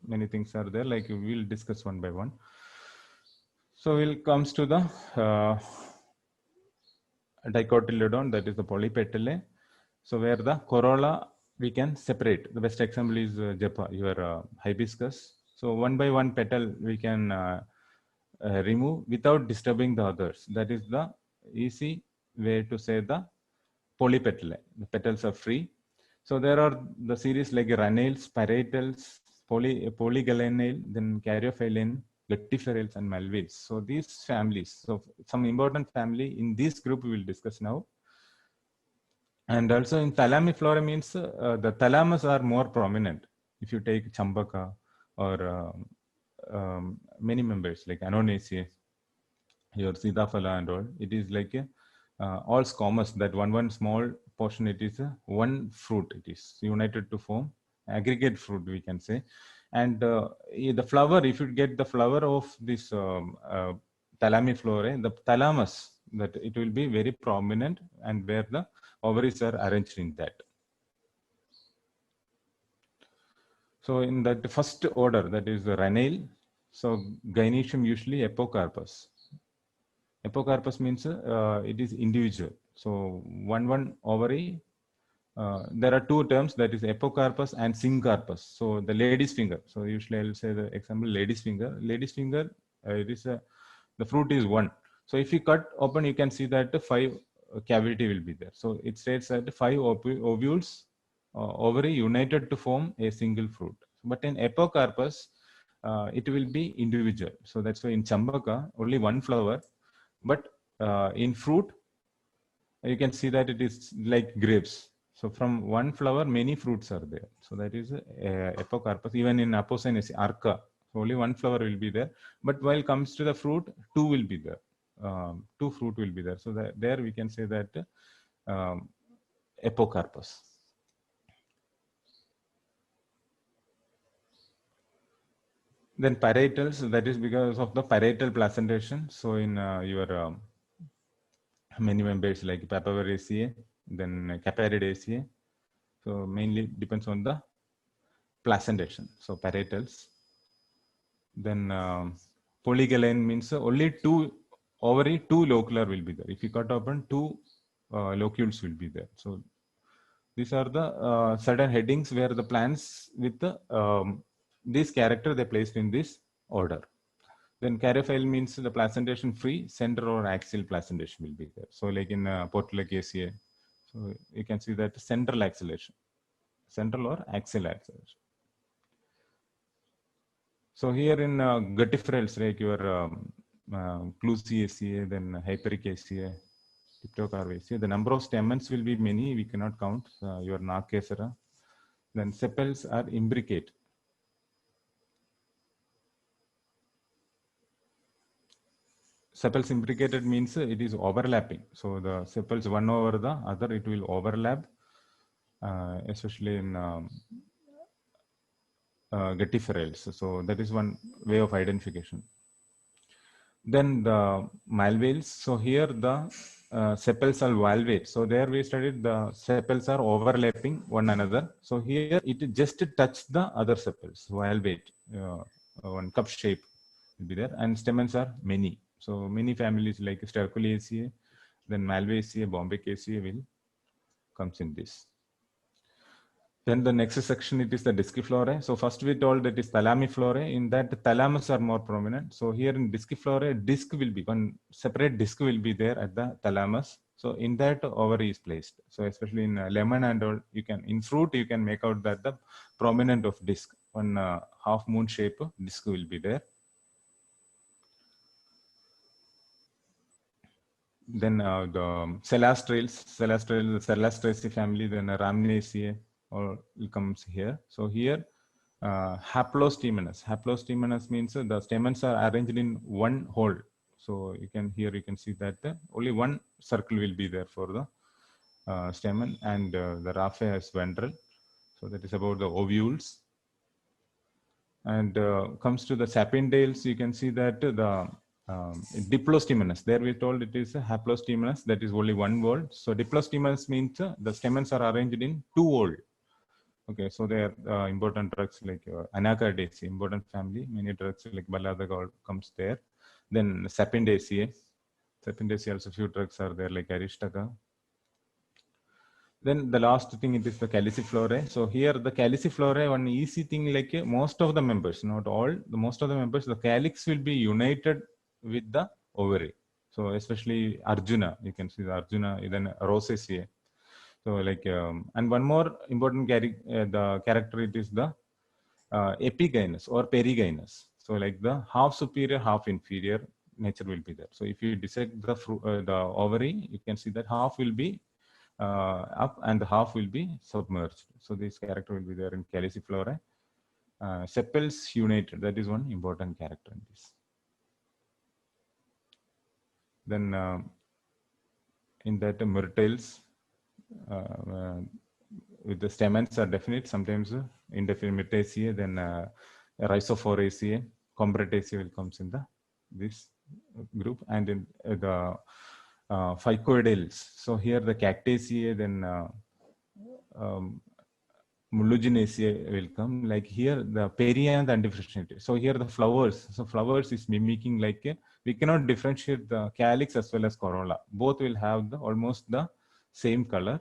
many things are there, like we will discuss one by one. So we'll comes to the dicotyledon, that is the polypetalae. So where the corolla we can separate. The best example is Japa, your hibiscus. So one by one petal we can remove without disturbing the others. That is the easy way to say the polypetalae. The petals are free. So there are the series like ranales, pyretals, polygalenale, then caryophyllene, lactiferales, and malveales. So these families, so some important family in this group we will discuss now. And also in Thalamiflorae means the thalamus are more prominent. If you take Chambaka or many members like Anonaceae, your Sitaphala and all, it is like all squamous, that one small portion, it is one fruit, it is united to form aggregate fruit, we can say. And the flower, if you get the flower of this Thalamiflorae, the thalamus, that it will be very prominent, and where the ovaries are arranged in that. So in that first order, that is the ranale. So gynoecium usually Epocarpus. Epocarpus means it is individual. So one ovary. There are two terms, that is Epocarpus and Syncarpus. So the lady's finger. So usually I will say the example lady's finger. Lady's finger, it is the fruit is one. So if you cut open, you can see that the 5 cavity will be there. So it states that 5 ovules ovary united to form a single fruit. But in Apocarpus, it will be individual. So that's why in Chambaka, only one flower. But in fruit, you can see that it is like grapes. So from one flower, many fruits are there. So that is Apocarpus. Even in Apocynaceae, Arca, so only one flower will be there. But while comes to the fruit, two will be there. Two fruit will be there. So that there we can say that Apocarpus. Then parietals, that is because of the parietal placentation. So in your many members like Papaveraceae, then Caparidaceae. So mainly depends on the placentation. So parietals. Then polygalene means only two ovary, two locular will be there. If you cut open, two locules will be there. So these are the certain headings where the plants with the this character they placed in this order. Then caryophyll means the placentation free, center or axial placentation will be there. So like in Portulacaceae, so you can see that central axillation, central or axial axillation. So here in guttiferates, like your Clusiaceae, then Hypericaceae, Diptocarvaceae, the number of stamens will be many, we cannot count. Your Narcacera. Then sepals are imbricate. Sepals imbricated means it is overlapping. So the sepals one over the other, it will overlap, especially in guttiferates. So that is one way of identification. Then the malveals. So here the sepals are valvate. So there we studied the sepals are overlapping one another. So here it just touch the other sepals, valvate, one cup shape will be there, and stamens are many. So many families like Sterculiaceae, then Malvaceae, Bombaycaceae will comes in this. Then the next section, it is the disciflorae. So first we told that is thalamiflorae. In that, the thalamus are more prominent. So here in disciflorae, disc will be, one separate disc will be there at the thalamus. So in that, ovary is placed. So especially in lemon and all, you can, in fruit, you can make out that the prominent of disc, one half moon shape disc will be there. Then the Celastraceae family, then Rhamnaceae or comes here. So here, haplostemenous. Haplostemenous means the stamens are arranged in one hole. So you can here you can see that only one circle will be there for the stamen, and the raphe is ventral. So that is about the ovules. And comes to the sapindales, you can see that the diplostemenous. There we told it is a haplostemenous, that is only one word. So diplostemenous means the stamens are arranged in two whole. Okay, so there are important drugs like Anacardiaceae, important family. Many drugs like Baladaga comes there. Then Sapindaceae. Sapindaceae also few drugs are there like Aristaca. Then the last thing, it is the caliciflorae. So here the caliciflorae, one easy thing like most of the members, not all, the most of the members, the calyx will be united with the ovary. So especially Arjuna, you can see the Arjuna, then Rosaceae. So like, and one more important the character, it is the epigynous or perigynous. So like the half superior, half inferior nature will be there. So if you dissect the ovary, you can see that half will be up and half will be submerged. So this character will be there in caliciflorae. Sepals united, that is one important character in this. Then in that myrtles, with the stamens are definite, sometimes indefinite myrtaceae, then rhizophoraceae, combretaceae will comes in the this group, and in the phycoidales. So here the cactaceae, then Mulluginaceae will come. Like here the perianth undifferentiated. So here the flowers. So flowers is mimicking like we cannot differentiate the calyx as well as corolla. Both will have the almost the same color.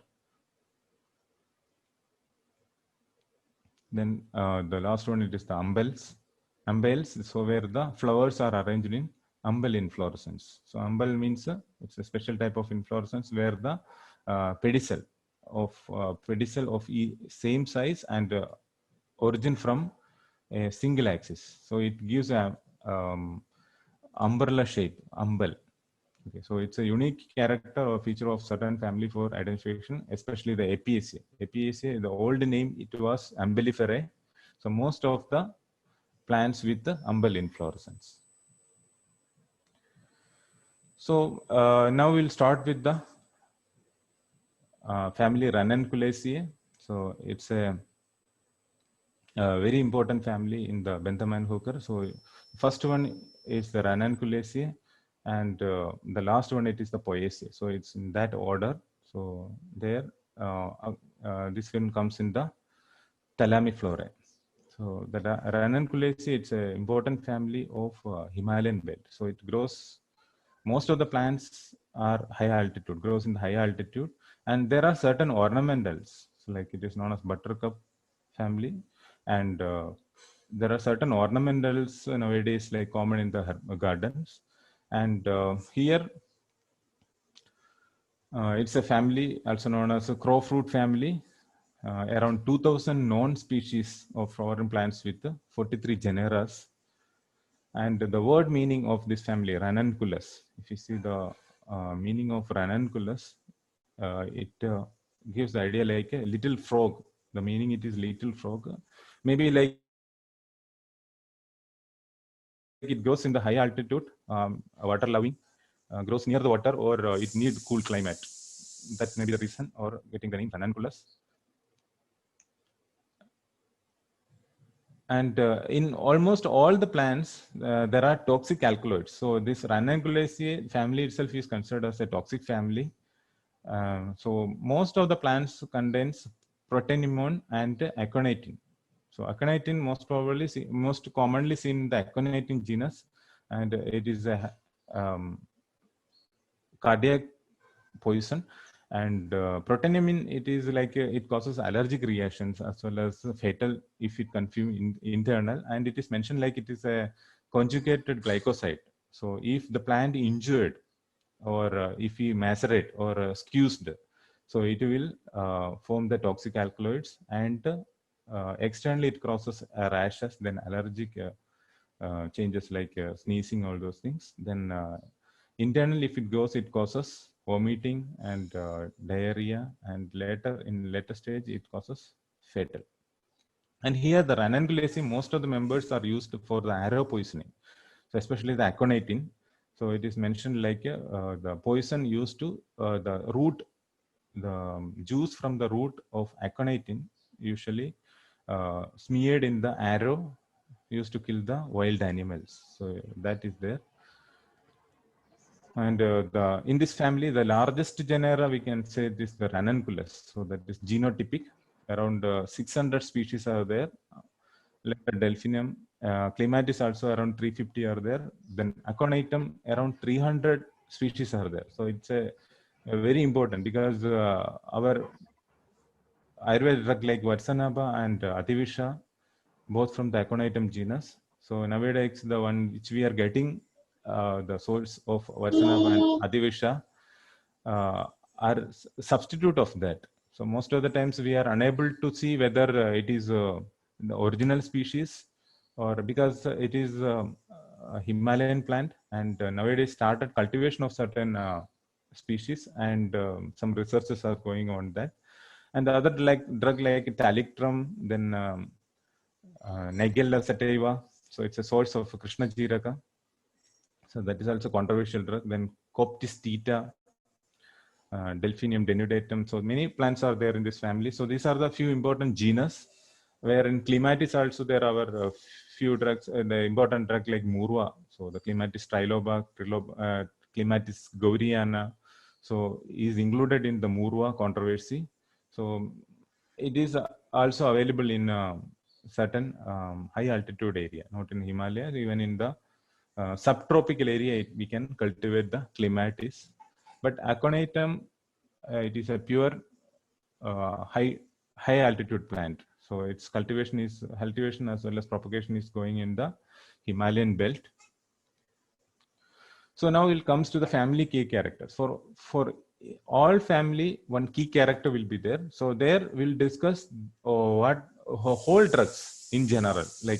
Then the last one, it is the umbels. Umbels, so where the flowers are arranged in umbel inflorescence. So umbel means it's a special type of inflorescence where the pedicel of same size and origin from a single axis. So it gives a umbrella shape, umbel. Okay, so it's a unique character or feature of certain family for identification, especially the Apiaceae. Apiaceae, the old name, it was Umbelliferae. So most of the plants with the umbel inflorescence. So now we'll start with the family Ranunculaceae. So it's a very important family in the Bentham hooker. So first one is the Ranunculaceae, and the last one it is the Poaceae. So it's in that order. So there, this one comes in the Thalamiflorae. So the Ranunculaceae, it's an important family of Himalayan belt. So it grows. Most of the plants are high altitude, grows in high altitude, and there are certain ornamentals. So like it is known as buttercup family, and there are certain ornamentals nowadays like common in the gardens. And here it's a family also known as a crowfruit family. Around 2000 known species of flowering plants with 43 genera. And the word meaning of this family, Ranunculus, if you see the meaning of Ranunculus, it gives the idea like a little frog. The meaning it is little frog. Maybe like it grows in the high altitude, water loving, grows near the water, or it needs cool climate. That may be the reason or getting the name Ranunculus. And in almost all the plants, there are toxic alkaloids. So this Ranunculaceae family itself is considered as a toxic family. So most of the plants contains protenemone and aconitin. So aconitin most commonly seen in the aconitin genus, and it is a cardiac poison. And protenemone, it is like it causes allergic reactions as well as fatal if it consume internal, and it is mentioned like it is a conjugated glycoside. So if the plant injured or if we macerate or squeezed, so it will form the toxic alkaloids, and externally it causes rashes, then allergic changes like sneezing, all those things. Then internally, if it goes, it causes vomiting and diarrhea, and later in later stage it causes fatal. And here the Ranunculaceae, most of the members are used for the arrow poisoning, so especially the aconitin. So it is mentioned like the poison used to the root, the juice from the root of aconitin usually smeared in the arrow used to kill the wild animals. So that is there. And in this family, the largest genera we can say this the Ranunculus. So that is genotypic. Around 600 species are there. Like the Delphinium, Clematis also around 350 are there. Then Aconitum around 300 species are there. So it's a very important because our Ayurveda drug like Varsanaba and Ativisha, both from the Aconitum genus. So nowadays the one which we are getting the source of Varsanaba and Ativisha are substitute of that. So most of the times we are unable to see whether it is the original species, or because it is a Himalayan plant, and nowadays started cultivation of certain species, and some researches are going on that. And the other drug like Talictrum, then Nigella sativa. So it's a source of Krishna Jiraka. So that is also controversial drug. Then Coptis theta, Delphinium denudatum. So many plants are there in this family. So these are the few important genus. Where in Clematis also there are few drugs. The important drug like Murua. So the Clematis triloba, Clematis gauriana. So is included in the Murua controversy. So it is also available in certain high altitude area, not in Himalayas, even in the subtropical area, we can cultivate the Clematis. But Aconitum, it is a pure high altitude plant. So its cultivation as well as propagation is going in the Himalayan belt. So now it comes to the family key characters. For all family, one key character will be there. So there we'll discuss what whole drugs in general, like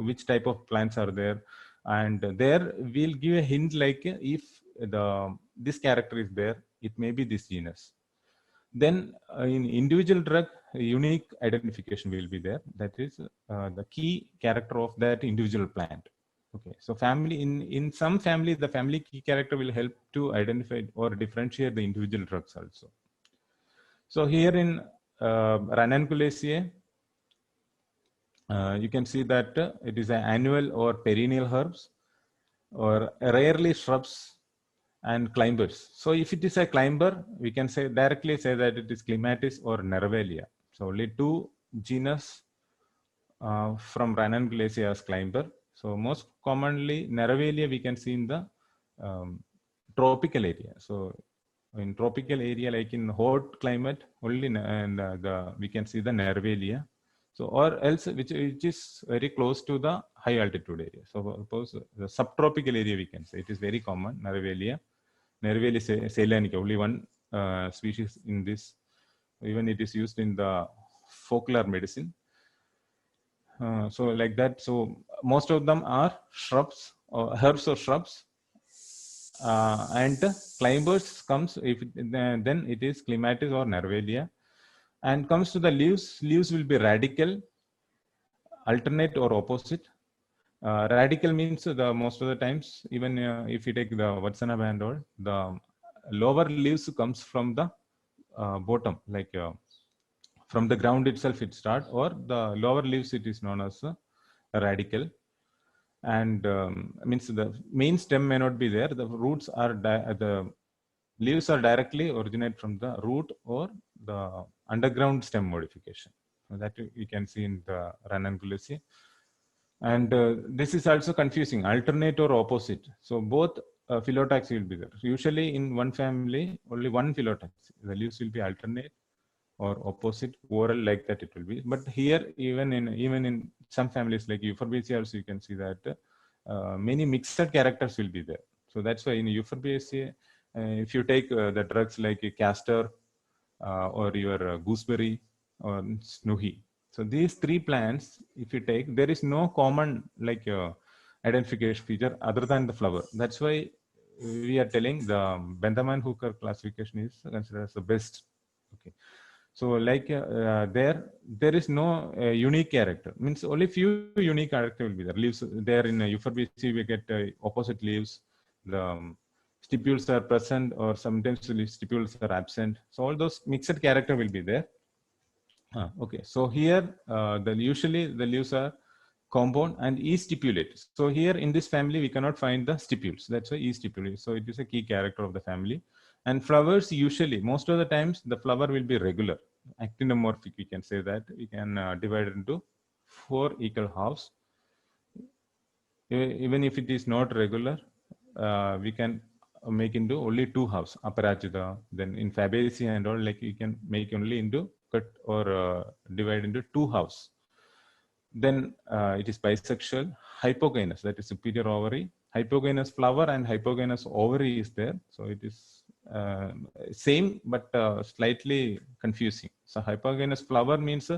which type of plants are there, and there we'll give a hint like if this character is there, it may be this genus. Then in individual drug, unique identification will be there. That is the key character of that individual plant. Okay, so family in some family, the family key character will help to identify or differentiate the individual drugs also. So here in Ranunculaceae, you can see that it is an annual or perennial herbs, or rarely shrubs and climbers. So if it is a climber, we can say directly say that it is Clematis or Nervalia. So only two genus from Ranunculaceae as climber. So most commonly Nervalia we can see in the tropical area. So in tropical area, like in hot climate, only and we can see the Nervalia. So or else which is very close to the high altitude area. So suppose the subtropical area we can say it is very common, Nervalia. Nervalia ceylanica, only one species in this. Even it is used in the folklore medicine. So like that. So most of them are shrubs or herbs or shrubs. And climbers comes if then it is Clematis or Nervalia. And comes to the leaves. Leaves will be radical, alternate or opposite. Radical means the most of the times, even if you take the Vatsana band or the lower leaves comes from the bottom, like from the ground itself it starts, or the lower leaves it is known as radical. And means the main stem may not be there. The roots are the leaves are directly originate from the root or the underground stem modification. So that you can see in the Ranunculaceae. And this is also confusing, alternate or opposite. So both phyllotaxy will be there. Usually in one family, only one phyllotaxy. The leaves will be alternate or opposite, oral, like that it will be. But here, even in some families like Euphorbiaceae also, you can see that many mixed characters will be there. So that's why in Euphorbiaceae, if you take the drugs like castor or your gooseberry or snuhi. So these three plants, if you take, there is no common like identification feature other than the flower. That's why we are telling the Benthaman-Hooker classification is considered as the best. Okay. So like there is no unique character. Means only few unique character will be there. Leaves there in Euphorbiaceae we get opposite leaves. The stipules are present, or sometimes stipules are absent. So all those mixed character will be there. Okay, so here usually the leaves are compound and E-stipulate. So here in this family we cannot find the stipules. That's why E-stipulate. So it is a key character of the family. And flowers usually, most of the times, the flower will be regular, actinomorphic. We can say that we can divide it into 4 equal halves. Even if it is not regular, we can make into only 2 halves, Aparachita. Then in Fabaceae and all, like you can make only into cut or divide into 2 halves. Then it is bisexual, hypogynous, that is superior ovary. Hypogynous flower and hypogynous ovary is there. So it is same but slightly confusing. So hypogynous flower means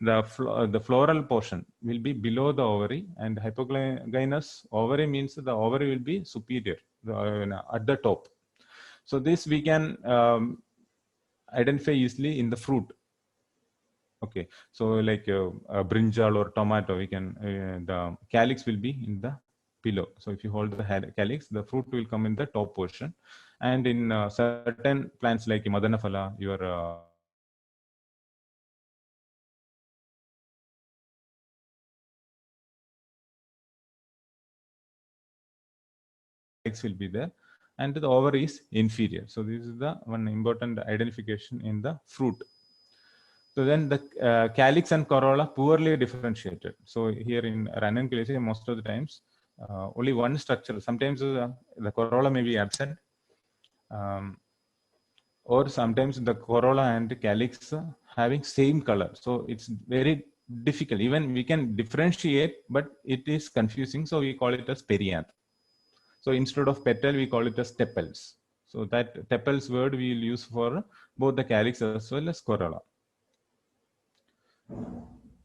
the floral portion will be below the ovary, and hypogynous ovary means the ovary will be superior at the top. So this we can identify easily in the fruit. Okay, so like brinjal or tomato, we can the calyx will be in the below. So if you hold the calyx, the fruit will come in the top portion. And in certain plants like Madanaphala, your calyx will be there, and the ovary is inferior. So this is the one important identification in the fruit. So then the calyx and corolla poorly differentiated. So here in Ranunculaceae, most of the times only one structure. Sometimes the corolla may be absent, or sometimes the corolla and calyx having same color. So it's very difficult. Even we can differentiate, but it is confusing. So we call it as perianth. So instead of petal, we call it as tepals. So that tepals word we will use for both the calyx as well as corolla.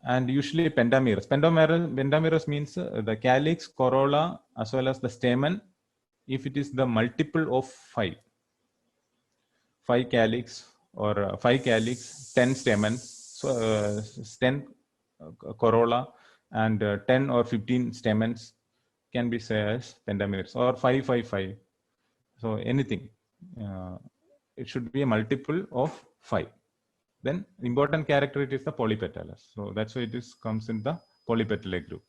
And usually pentamerous. Pentamerous means the calyx, corolla, as well as the stamen, if it is the multiple of 5 calyx or 5 calyx, 10 stamens, so 10 corolla, and 10 or 15 stamens can be said as pentamerous, or 5, 5, 5. So anything. It should be a multiple of 5. Then important character, it is the polypetalous. So that's why it comes in the polypetalate group.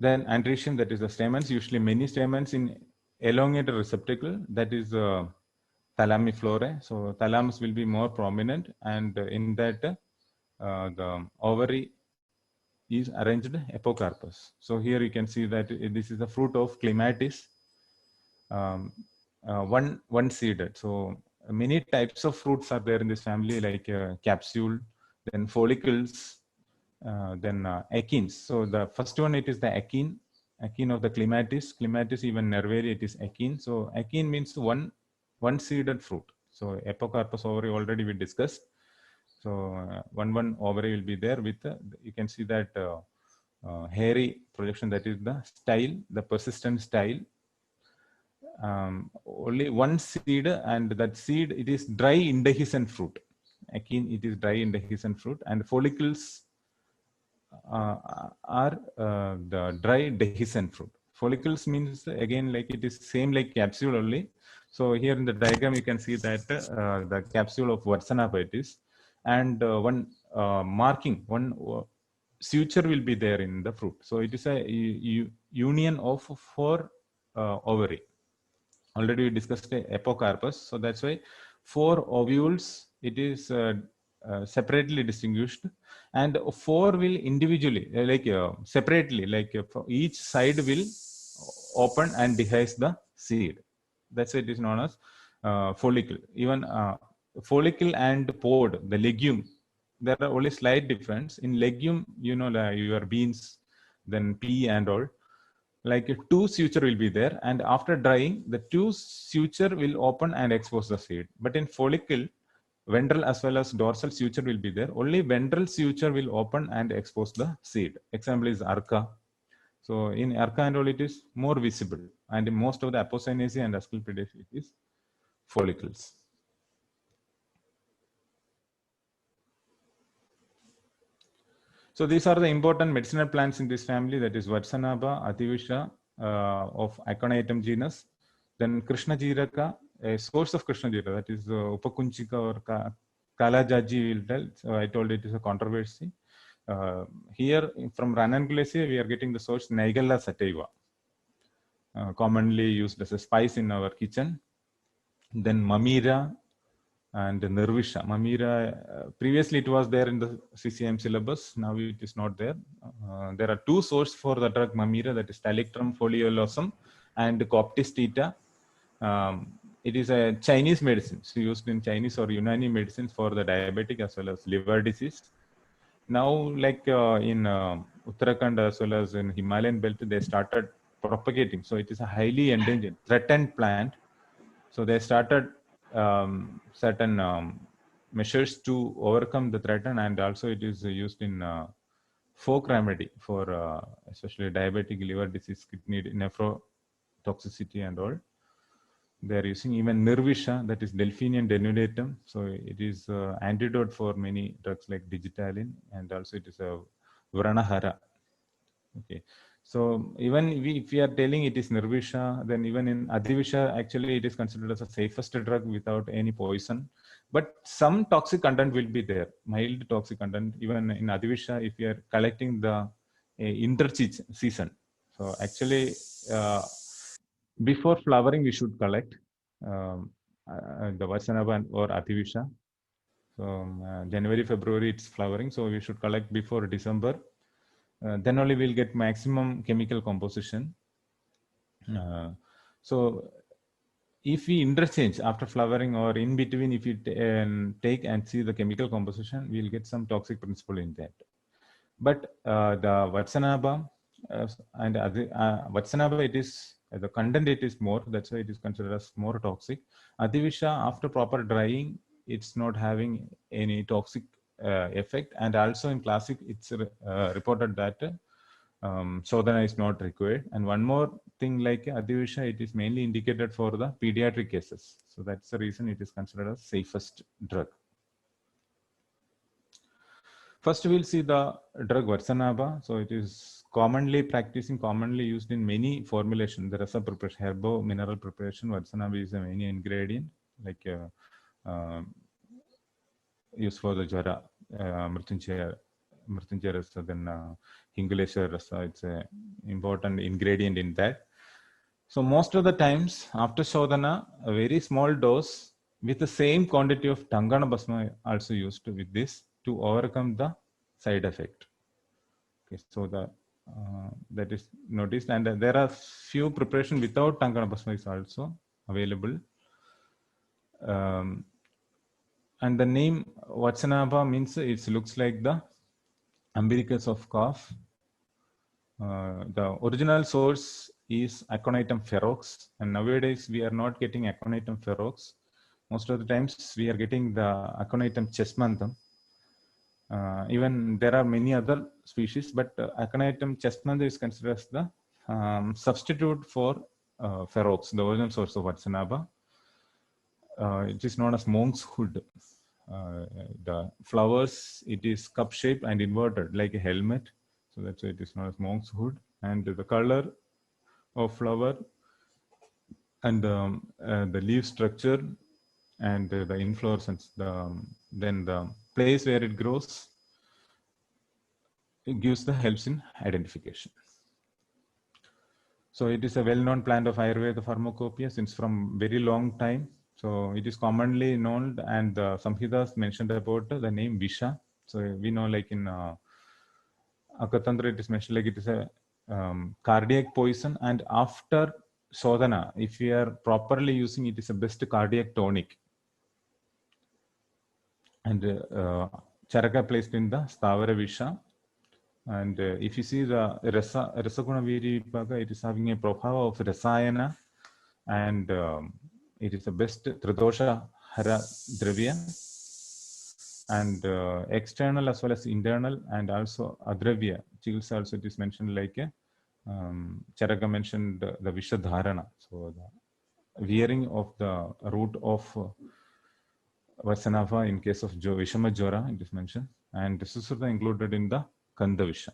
Then androecium, that is the stamens, usually many stamens in elongated receptacle, that is thalamiflorae. So thalamus will be more prominent, and in that the ovary is arranged epocarpus. So here you can see that this is the fruit of clematis, one seeded. So many types of fruits are there in this family, like capsule, then follicles, then achenes. So the first one, it is the achene of the clematis. Clematis, even nervaria, it is achene. So achene means one seeded fruit. So epocarpus ovary already we discussed. So one ovary will be there with you can see that hairy projection, that is the style, the persistent style. Only one seed, and that seed, it is dry indehiscent fruit. Achene, it is dry indehiscent fruit, and follicles are the dry dehiscent fruit. Follicles means again like it is same like capsule only. So here in the diagram you can see that the capsule of Varsanapa it is, and one marking, one suture will be there in the fruit. So it is a union of 4 ovary. Already we discussed epocarpus, so that's why 4 ovules it is separately distinguished, and 4 will individually like separately, like each side will open and dehisce the seed. That's why it is known as follicle. Even follicle and pod, the legume, there are only slight difference. In legume, you know, your beans, then pea and all, like 2 suture will be there, and after drying the 2 suture will open and expose the seed. But in follicle, ventral as well as dorsal suture will be there. Only ventral suture will open and expose the seed. Example is Arca. So in Arca and all, it is more visible, and in most of the Apocynaceae and Asclepiadaceae it is follicles. So these are the important medicinal plants in this family, that is Varsanapa, Ativisha of Aconitum genus, then Krishna Jiraka, a source of Krishna Jiraka, that is Upakunchika or Kalajaji will tell. So I told it is a controversy. Here from Ranunculacea we are getting the source Nigella sativa, commonly used as a spice in our kitchen. Then Mamira and Nirvisha. Mamira, previously it was there in the CCM syllabus, now it is not there. There are 2 sources for the drug Mamira, that is Talictrum foliolosum and Coptis theta. It is a Chinese medicine, so used in Chinese or Unani medicines for the diabetic as well as liver disease. Now, like in Uttarakhand as well as in Himalayan belt, they started propagating. So it is a highly endangered, threatened plant. So they started certain measures to overcome the threat, and also it is used in folk remedy for especially diabetic liver disease, kidney nephrotoxicity and all. They are using even Nirvisha, that is Delphinium denudatum. So it is antidote for many drugs like digitalin, and also it is a Vranahara. Okay. So even if we are telling it is Nirvisha, then even in Adhivisha, actually it is considered as the safest drug without any poison. But some toxic content will be there, mild toxic content. Even in Adhivisha, if we are collecting the inter-season. So actually, before flowering, we should collect the Varsanapa or Adhivisha. So January, February, it's flowering. So we should collect before December. Then only we'll get maximum chemical composition. So if we interchange after flowering or in between, if you take and see the chemical composition, we'll get some toxic principle in that. But the Varsanapa and Vatsanaba, it is the content it is more, that's why it is considered as more toxic. Adivisha, after proper drying, it's not having any toxic effect, and also in classic it's reported that Shodhana is not required. And one more thing, like Adivisha, it is mainly indicated for the pediatric cases, so that's the reason it is considered as safest drug. First, we'll see the drug Vatsanaba. So it is commonly used in many formulations. There is a preparation, herbo mineral preparation. Vatsanaba is a main ingredient, like used for the jara, mrityunjaya rasa, then Hingalesha rasa. It's an important ingredient in that. So most of the times after Shodhana, a very small dose with the same quantity of Tangana Bhasma also used with this to overcome the side effect. Okay, so that is noticed, and there are few preparation without Tangana Bhasma is also available. And the name Vatsanaba means it looks like the umbilicus of cough. The original source is Aconitum ferox, and nowadays we are not getting Aconitum ferox. Most of the times we are getting the Aconitum chestnuttum. Even there are many other species, but Aconitum chestnut is considered as the substitute for ferox, the original source of Vatsanaba. It is known as monk's hood. The flowers, it is cup shaped and inverted like a helmet, so that's why it is known as monk's hood. And the color of flower and the leaf structure and the inflorescence, then the place where it grows, it gives the helps in identification. So it is a well-known plant of Ayurveda pharmacopoeia since from very long time. So it is commonly known, and the Samhitas mentioned about the name Visha. So we know, like in Akatantra, it is mentioned like it is a cardiac poison, and after Shodhana, if we are properly using it, is a best cardiac tonic. And Charaka placed in the Stavara Visha. And if you see the Rasaguna Viripaka, it is having a prabhava of Rasayana, and it is the best Tridosha Hara Dravya, and external as well as internal, and also Adravya. Chills also it is mentioned like Charaka mentioned the Vishadharana. So the wearing of the root of Vatsanava in case of Vishama Jora, it is mentioned, and this is also included in the Kandavisha.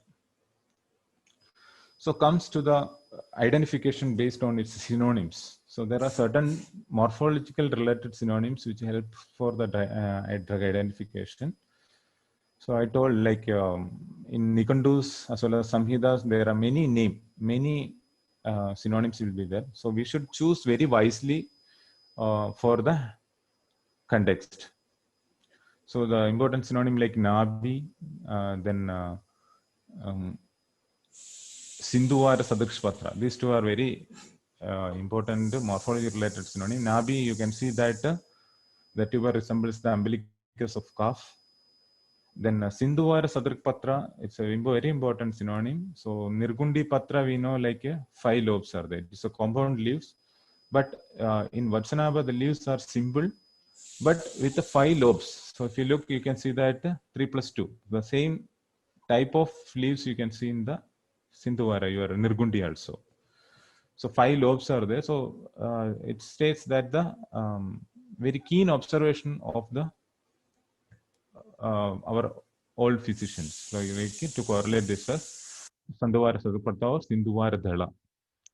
So comes to the identification based on its synonyms. So there are certain morphological related synonyms which help for the drug identification. So I told, like in Nikandus as well as Samhitas, there are many synonyms will be there. So we should choose very wisely for the context. So the important synonym like Nabi, then Sindhuvara Sadrikshpatra. These two are very important morphology related synonym. Nabi, you can see that the tuber resembles the umbilicus of calf. Then Sindhuvara Sadrikpatra, it's a very important synonym. So Nirgundi Patra, we know like 5 lobes are there. It's a compound leaves. But in Vatsanaba, the leaves are simple, but with the 5 lobes. So if you look, you can see that 3 plus 2. The same type of leaves you can see in the Sindhuvara, your Nirgundi also. So 5 lobes are there. So it states that the very keen observation of the our old physicians. So to correlate this as Sindhuvara Sadrikpatra or Sindhuvara Dhala.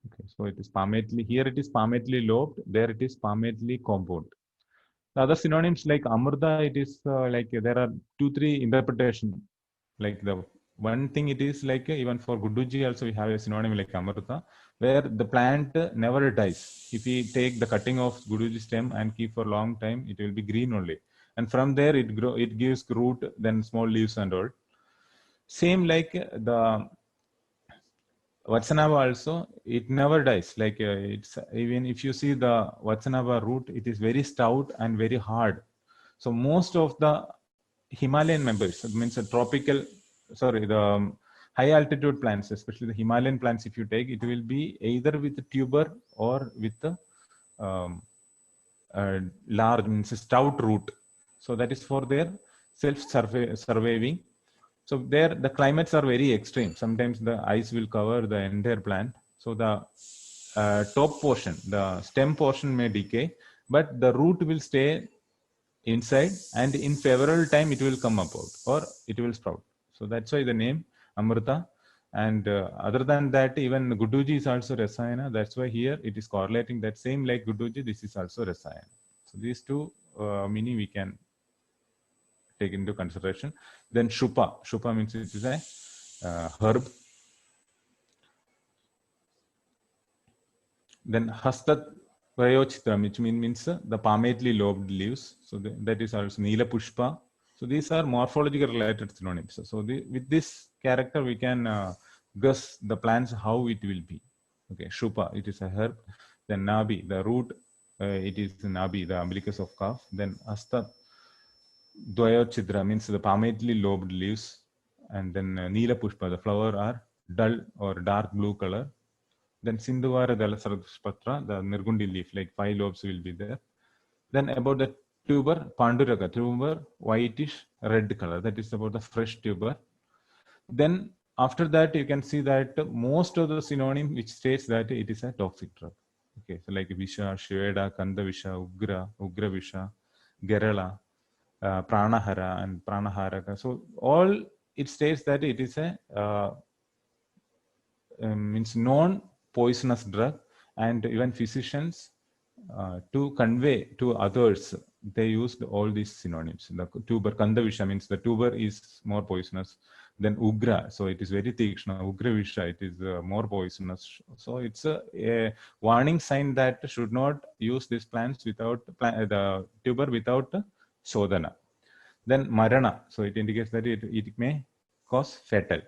Okay, so it is palmately, here it is palmately lobed, there it is palmately compound. The other synonyms like Amrita, it is like there are 2-3 interpretation. Like the one thing it is like even for Guduji also we have a synonym like Amrita, where the plant never dies. If we take the cutting of Guduji stem and keep for a long time, it will be green only. And from there it gives root, then small leaves and all. Same like the Vatsanava also, it never dies. Like it's even if you see the Vatsanava root, it is very stout and very hard. So most of the Himalayan members, it means the high altitude plants, especially the Himalayan plants, if you take, it will be either with the tuber or with the large, means stout root. So that is for their self-surviving. So there the climates are very extreme. Sometimes the ice will cover the entire plant. So the top portion, the stem portion may decay, but the root will stay inside, and in favorable time it will come about or it will sprout. So that's why the name Amrita. And other than that, even Guduji is also Rasayana. That's why here it is correlating that same like Guduji, this is also Rasayana. So these two meaning we can take into consideration. Then Shupa. Shupa means it is a herb. Then Hastat Vayochitram, which means the palmately lobed leaves. So that is also Neela Pushpa. So these are morphological related synonyms. So with this character, we can guess the plants how it will be. Okay, Shupa, it is a herb. Then Nabi, the root, it is Nabi, the umbilicus of calf. Then Hastat Dvayochidra means the palmately lobed leaves. And then Neela Pushpa, the flower are dull or dark blue color. Then Sindhuvara Dalasarapatra, the Nirgundi leaf, like 5 lobes will be there. Then about the tuber, Panduraka, tuber, whitish red color. That is about the fresh tuber. Then after that, you can see that most of the synonym which states that it is a toxic drug. Okay, so like Visha, Shveda, Kandavisha, Ugra Visha, Gerala, Pranahara, and Pranaharaka. So all it states that it is a means non-poisonous drug, and even physicians to convey to others, they used all these synonyms. The tuber, Kandavisha means the tuber is more poisonous. Then Ugra, so it is very Tikshna. Ugravisha, it is more poisonous. So it's a warning sign that should not use these plants without the tuber without Shodhana. Then Marana, so it indicates that it may cause fatal.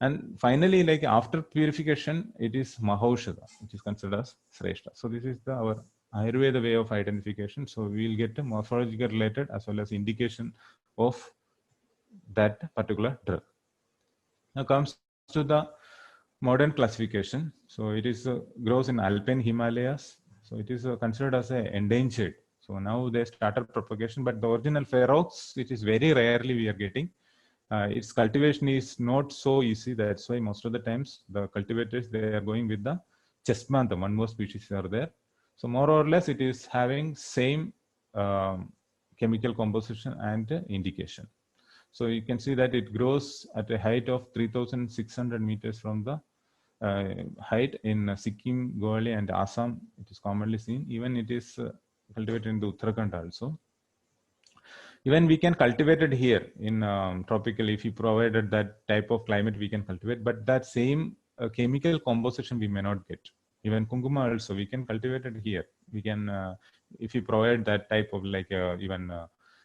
And finally, like after purification, it is Mahaushadha, which is considered as Sreshta. So this is our Ayurveda way of identification. So we will get a morphological related as well as indication of that particular drug. Now comes to the modern classification. So it is grows in Alpine Himalayas. So it is considered as a endangered. So now they started propagation, but the original Ferox, it is very rarely we are getting. Its cultivation is not so easy. That's why most of the times the cultivators, they are going with the Chestnut, one more species are there. So more or less it is having same chemical composition and indication. So you can see that it grows at a height of 3,600 meters from the height in Sikkim, Goa and Assam. It is commonly seen. Even it is cultivated in the Uttarakhand also. Even we can cultivate it here in tropical. If you provided that type of climate, we can cultivate, but that same chemical composition we may not get. Even Kunguma also, we can cultivate it here. We can, if you provide that type of like even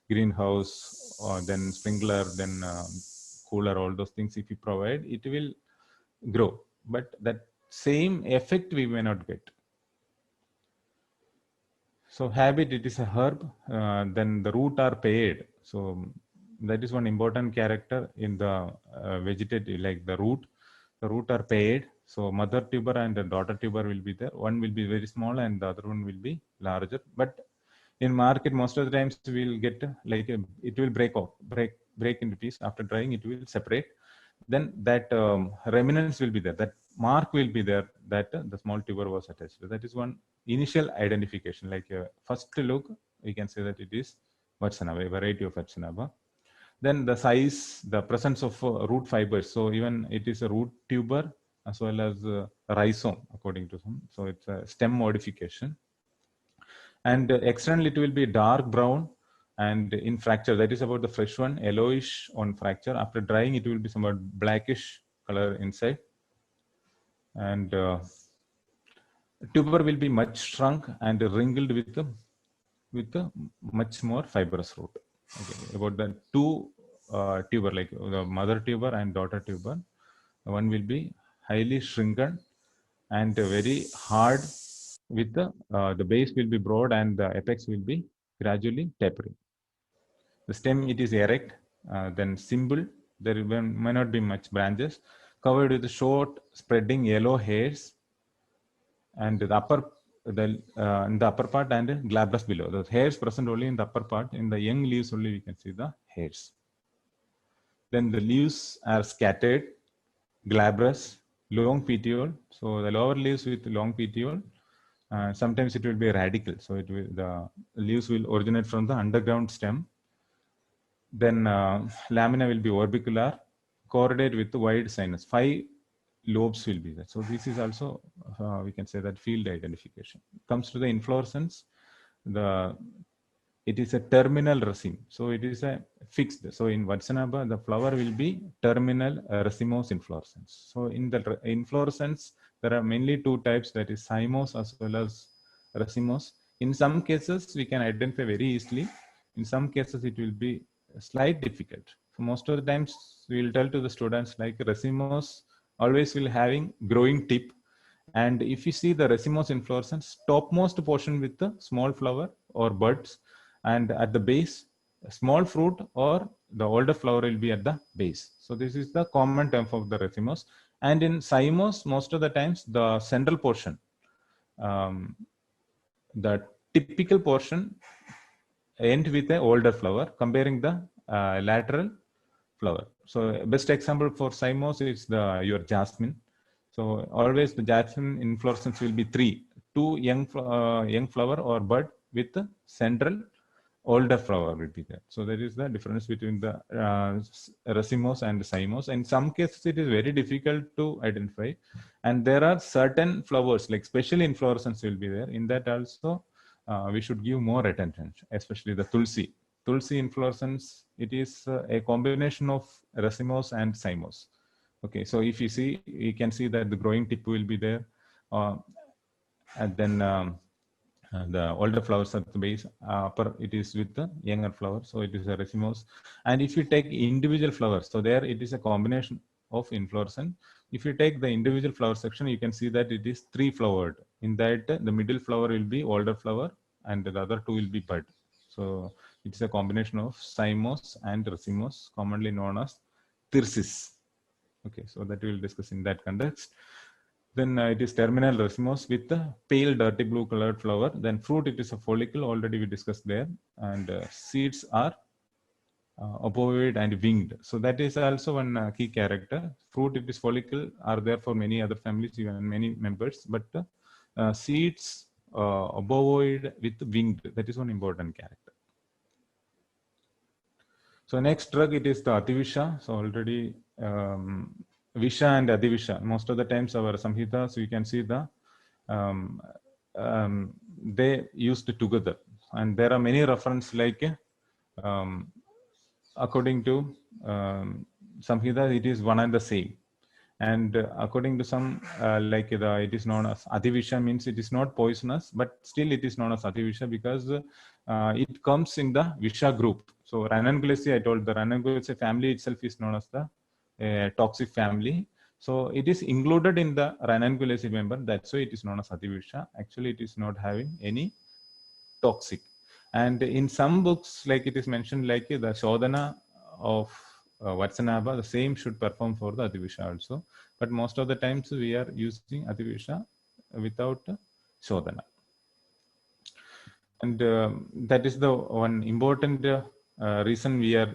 greenhouse or then sprinkler, then cooler, all those things, if you provide, it will grow. But that same effect we may not get. So habit, it is a herb. Then the root are paired. So that is one important character in the vegetative, like the root. The root are paired. So mother tuber and the daughter tuber will be there. One will be very small and the other one will be larger. But in market, most of the times we'll get like it will break into pieces. After drying, it will separate. Then that remnants will be there. That mark will be there that the small tuber was attached. So that is one initial identification. Like first look, we can say that it is Vatsanava, a variety of Vatsanava. Then the size, the presence of root fibers. So even it is a root tuber as well as rhizome, according to some. So it's a stem modification. And externally, it will be dark brown. And in fracture, that is about the fresh one, yellowish on fracture. After drying, it will be somewhat blackish color inside. And tuber will be much shrunk and wrinkled with a much more fibrous root. Okay. About the two tuber, like the mother tuber and daughter tuber, one will be highly shrunken and very hard. With the base will be broad and the apex will be gradually tapering. The stem, it is erect, then simple. There may not be much branches. covered with short spreading yellow hairs, and the in the upper part and glabrous below. The hairs present only in the upper part. In the young leaves only we can see the hairs. Then the leaves are scattered, glabrous, long petiole. So the lower leaves with long petiole. Sometimes it will be radical. So the leaves will originate from the underground stem. Then lamina will be orbicular, chordate with wide sinus. 5 lobes will be there. So this is also, we can say that field identification. Comes to the inflorescence, it is a terminal raceme. So it is a fixed. So in Vatsanaba, the flower will be terminal racemose inflorescence. So in the inflorescence, there are mainly 2 types, that is cymose as well as racemose. In some cases, we can identify very easily. In some cases, it will be slight difficult. So most of the times, we will tell to the students like racemose always will having growing tip. And if you see the racemose inflorescence, topmost portion with the small flower or buds, and at the base, a small fruit or the older flower will be at the base. So this is the common term of the racemose. And in cymose, most of the times, the central portion, the typical portion end with an older flower, comparing the lateral flower. So best example for cymose is your jasmine. So always the jasmine inflorescence will be 3, 2 young flower or bud with the central older flower will be there. So that is the difference between the racemose and cymose. In some cases, it is very difficult to identify. And there are certain flowers, like special inflorescence will be there. In that also, we should give more attention, especially the tulsi. Tulsi inflorescence, it is a combination of racemose and cymose. Okay, so if you see, you can see that the growing tip will be there. And then the older flowers at the base, upper it is with the younger flower. So it is a racemose. And if you take individual flowers, so there it is a combination of inflorescence. If you take the individual flower section, you can see that it is 3 flowered. In that, the middle flower will be older flower and the other 2 will be bud. So it's a combination of cymose and racemose, commonly known as thyrsis. Okay, so that we will discuss in that context. Then it is terminal racemose with the pale dirty blue colored flower. Then fruit, it is a follicle, already we discussed there. And seeds are ovoid and winged. So that is also one key character. Fruit, it is follicle, are there for many other families, even many members. But seeds, ovoid with winged, that is one important character. So next drug, it is the Ativisha. So already Visha and Adivisha, most of the times our Samhitas, we can see the they used together. And there are many references like according to Samhita, it is one and the same. And according to some, it is known as Adivisha, means it is not poisonous, but still it is known as Adivisha because it comes in the Visha group. So Ranunculataceae, I told the Ranunculataceae family itself is known as the toxic family. So it is included in the Ranunculataceae member. That's why it is known as Adivisha. Actually, it is not having any toxic. And in some books, like it is mentioned, like the Shodhana of Vatsanaba, the same should perform for the Ativisha also. But most of the times we are using Ativisha without Shodhana. And that is the one important reason we are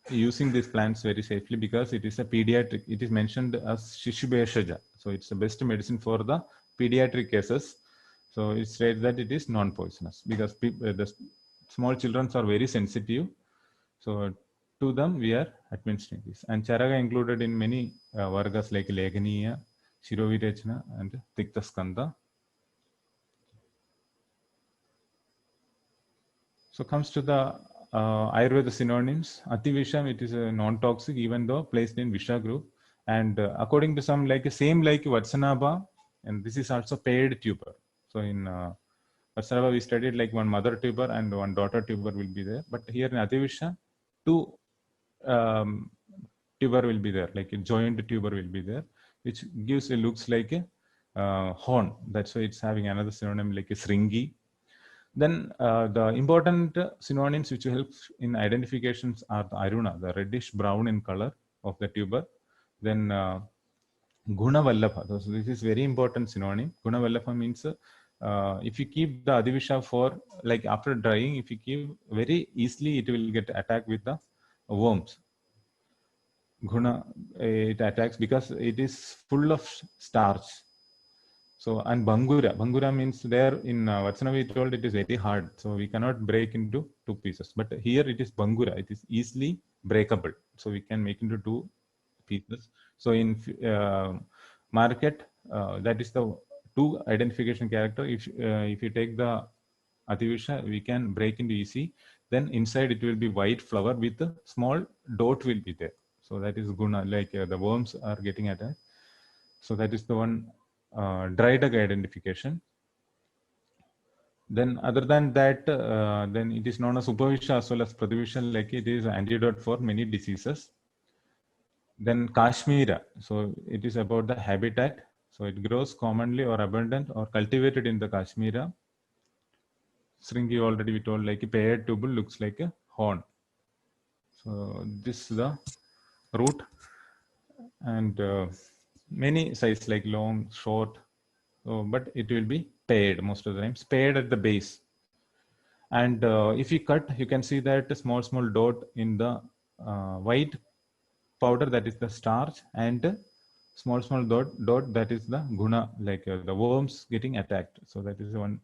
using these plants very safely, because it is a pediatric, it is mentioned as Shishubeshaja. So it's the best medicine for the pediatric cases. So it states that it is non-poisonous because the small children are very sensitive. So to them, we are administering this. And Charaga included in many vargas like Leganiya, Shirovirechana, and Tiktaskanda. So comes to the Ayurveda synonyms. Ativisham, it is a non-toxic, even though placed in Visha group. And according to some, same like Vatsanaba, and this is also paired tuber. So in Vatsanaba, we studied like one mother tuber and one daughter tuber will be there. But here in Ativisha, 2 tuber will be there, like a joint tuber will be there, which gives a looks like a horn. That's why it's having another synonym like a Sringi. Then the important synonyms which help in identifications are the Aruna, the reddish brown in color of the tuber. Then Guna Vallabha. So this is very important synonym. Guna Vallabha means if you keep the Adivisha for, like after drying, if you keep very easily, it will get attacked with the worms. Guna, it attacks because it is full of starch. So, and Bangura means there in Vatsana we told it is very hard. So we cannot break into two pieces. But here it is Bangura. It is easily breakable. So we can make into two pieces. So in market, that is the two identification character. If you take the Adivisha, we can break into easy. Then inside it will be white flower with a small dot will be there. So that is Guna, like the worms are getting attacked. So that is the one dry duck identification. Then other than that, then it is known as Upavisha as well as Pradhivisha, like it is antidote for many diseases. Then Kashmira, so it is about the habitat. So it grows commonly or abundant or cultivated in the Kashmira. Sringi already we told, like a paired tubule looks like a horn. So this is the root, and many size like long, short, but it will be paired most of the times, paired at the base. And if you cut, you can see that a small dot in the white powder, that is the starch, and small dot that is the guna, like the worms getting attacked. So that is one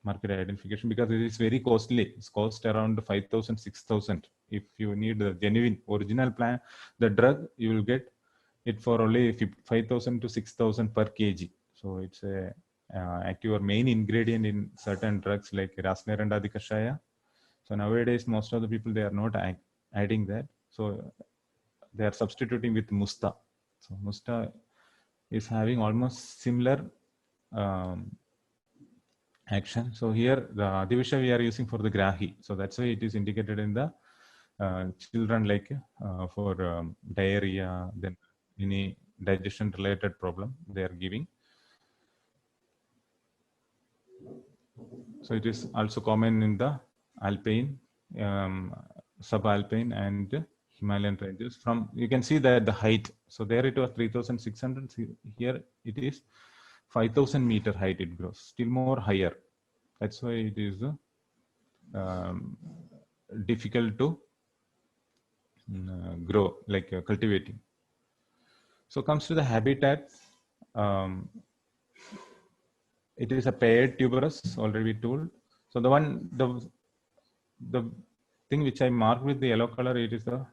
market identification, because it is very costly. It's cost around 5,000, 6,000. If you need the genuine original plant, the drug, you will get it for only 5,000 to 6,000 per kg. So it's a active or main ingredient in certain drugs like Rasnerandadi Kashaya. So nowadays, most of the people, they are not adding that. So they are substituting with Musta. So Musta is having almost similar action. So here the Adivisha we are using for the Grahi. So that's why it is indicated in the children, like for diarrhea, then any digestion related problem they are giving. So it is also common in the alpine, subalpine, and Himalayan ranges. From you can see that the height. So there it was 3,600. Here it is 5,000 meter height. It grows still more higher. That's why it is difficult to grow, like cultivating. So comes to the habitat. It is a paired tuberous, already told. So the thing which I marked with the yellow color, it is the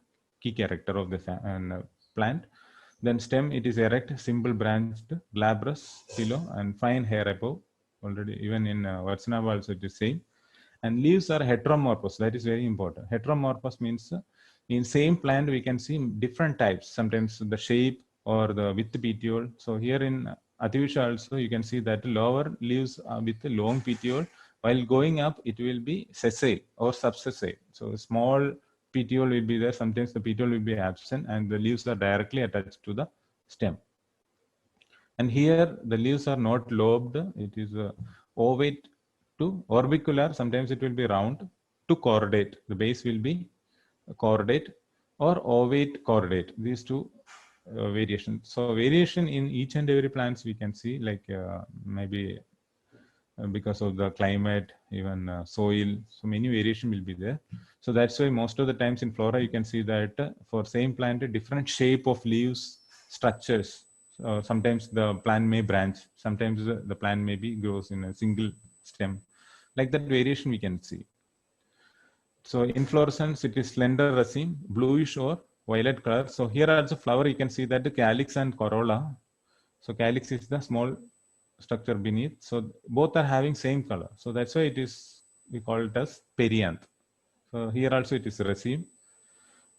key character of the plant. Then stem, it is erect, simple branched, glabrous below, and fine hair above. Already, even in Varsanava also it is same. And leaves are heteromorphous. That is very important. Heteromorphous means in same plant we can see different types. Sometimes the shape or the width petiole. So here in Adivisha also you can see that lower leaves with a long petiole. While going up, it will be sessile or subsessile. So small petiole will be there. Sometimes the petiole will be absent, and the leaves are directly attached to the stem. And here the leaves are not lobed. It is ovate to orbicular. Sometimes it will be round to chordate. The base will be chordate or ovate chordate. These two variations. So variation in each and every plants we can see, like maybe because of the climate, even soil, so many variation will be there. So that's why most of the times in flora you can see that for same plant, a different shape of leaves, structures. Sometimes the plant may branch, sometimes the plant maybe grows in a single stem. Like that variation we can see. So inflorescence, it is slender raceme, bluish or violet color. So here also flower, you can see that the calyx and corolla. So calyx is the small structure beneath. So both are having same color. So that's why it is, we call it as perianth. So here also it is raceme.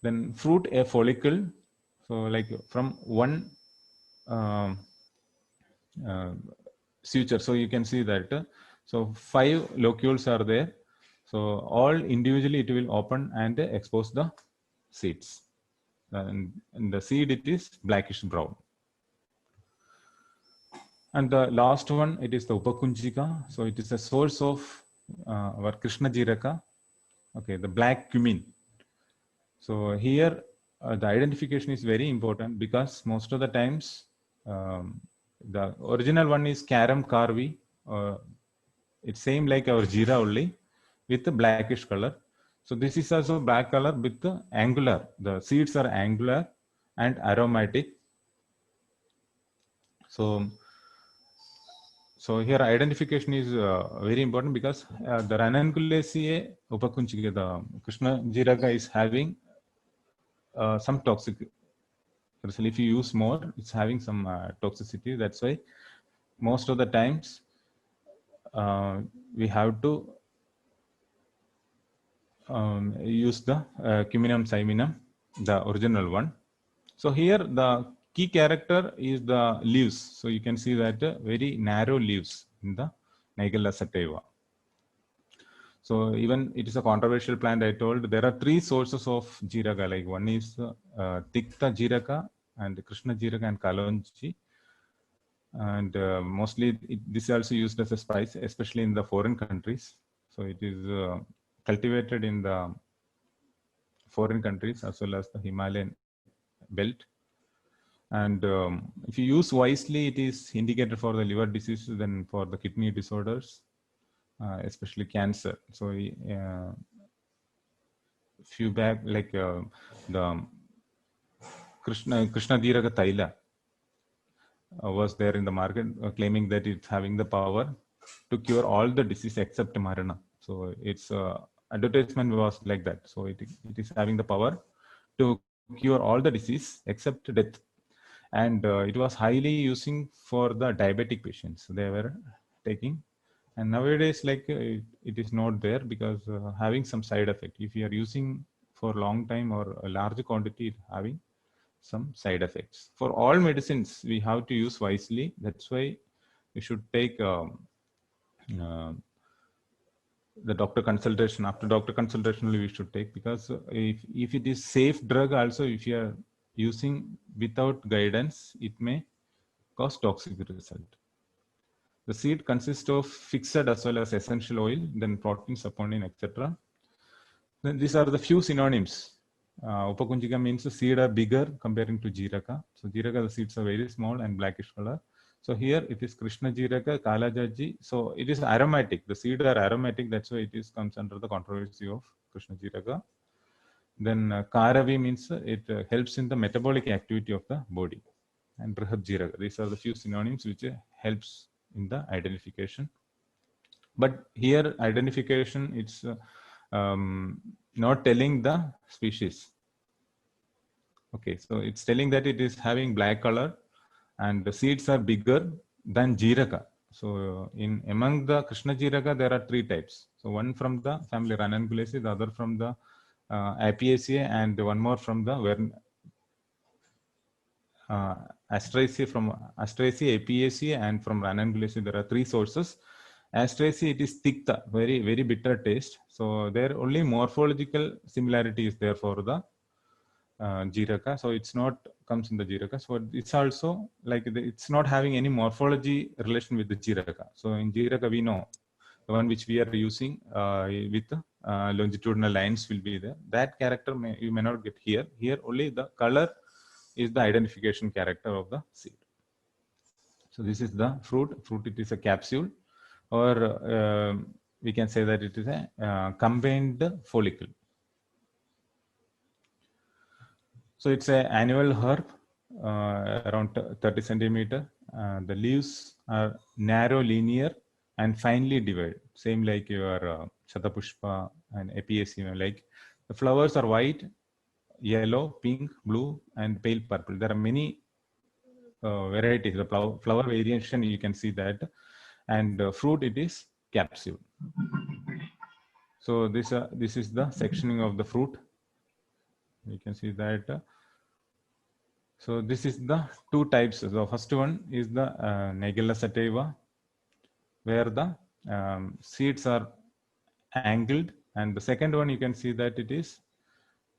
Then fruit, a follicle. So like from one suture. So you can see that. So 5 locules are there. So all individually it will open and expose the seeds. And in the seed it is blackish brown. And the last one, it is the Upakunjika. So it is a source of our Krishna Jiraka. Okay, the black cumin. So here the identification is very important because most of the times the original one is Caram Carvi. It's same like our Jeera only with the blackish color. So this is also black color with the angular. The seeds are angular and aromatic. So here identification is very important because the Ranunculaceae upakunchika, the Krishna Jiraka is having some toxic. If you use more, it's having some toxicity. That's why most of the times we have to use the Cuminum cyminum, the original one. So here the key character is the leaves. So you can see that very narrow leaves in the Nigella sativa. So even it is a controversial plant. I told there are three sources of Jiraka. Like one is Tikta Jiraka and Krishna Jiraka and Kalonji. And mostly this is also used as a spice, especially in the foreign countries. So it is cultivated in the foreign countries as well as the Himalayan belt. And if you use wisely, it is indicated for the liver diseases and for the kidney disorders, especially cancer. So few back, like the Krishna Jiraka Taila was there in the market, claiming that it's having the power to cure all the disease except Marana. So its advertisement was like that. So it is having the power to cure all the disease except death. And it was highly using for the diabetic patients. They were taking, and nowadays like it is not there because having some side effect. If you are using for a long time or a large quantity, having some side effects. For all medicines, we have to use wisely. That's why we should take the doctor consultation. After doctor consultation, we should take, because if it is safe drug also, if you are using without guidance, it may cause toxic result. The seed consists of fixed as well as essential oil, then protein, saponin, etc. Then these are the few synonyms. Upakunchika means the seed are bigger comparing to Jiraka. So Jiraka, the seeds are very small and blackish color. So here it is Krishna Jiraka, Kala Jaji. So it is aromatic. The seed are aromatic. That's why it comes under the controversy of Krishna Jiraka. Then Karavi means it helps in the metabolic activity of the body. And Brihad Jiraka. These are the few synonyms which helps in the identification. But here identification, it's not telling the species. Okay, so it's telling that it is having black color and the seeds are bigger than Jiraka. So among the Krishna Jiraka, there are three types. So one from the family Ranunculaceae, the other from the Apiaceae, and one more from the Asteraceae, Apiaceae, and from Ranunculaceae. There are three sources. Asteraceae, it is Tikta, very, very bitter taste. So there only morphological similarity is there for the Jiraka. So it's not comes in the Jiraka. So it's also like it's not having any morphology relation with the Jiraka. So in Jiraka, we know the one which we are using with longitudinal lines will be there. That character you may not get here. Here only the color is the identification character of the seed. So this is the fruit. Fruit, it is a capsule, or we can say that it is a combined follicle. So it's an annual herb, around 30 centimeter. The leaves are narrow, linear, and finely divided. Same like your Shatapushpa and Apiaceae. Like the flowers are white, yellow, pink, blue, and pale purple. There are many varieties. The flower variation, you can see that. And fruit, it is capsule. So this is the sectioning of the fruit. You can see that. So this is the two types. The first one is the Nigella sativa, where the seeds are angled, and the second one you can see that it is.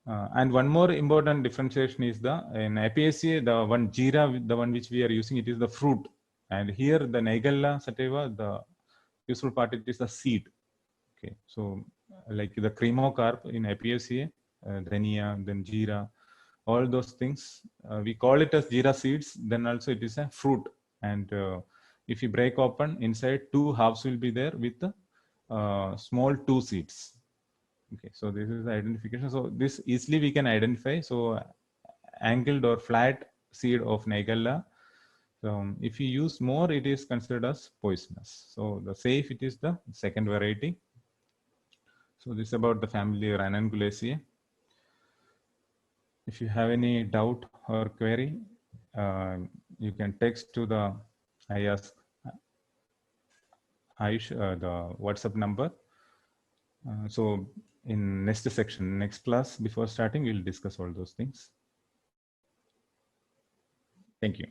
And one more important differentiation is in Apiaceae, the one Jeera, the one which we are using, it is the fruit, and here the Nigella sativa, the useful part, it is the seed. Okay, so like the cremocarp in Apiaceae, Dhania, then Jeera, all those things. We call it as jeera seeds. Then also it is a fruit. And if you break open, inside 2 halves will be there with the small 2 seeds. Okay, so this is the identification. So this easily we can identify. So angled or flat seed of Nigella. So if you use more, it is considered as poisonous. So the safe, it is the second variety. So this is about the family Ranunculaceae. If you have any doubt or query, you can text to the Ayush the WhatsApp number. So in next section, next class, before starting, we'll discuss all those things. Thank you.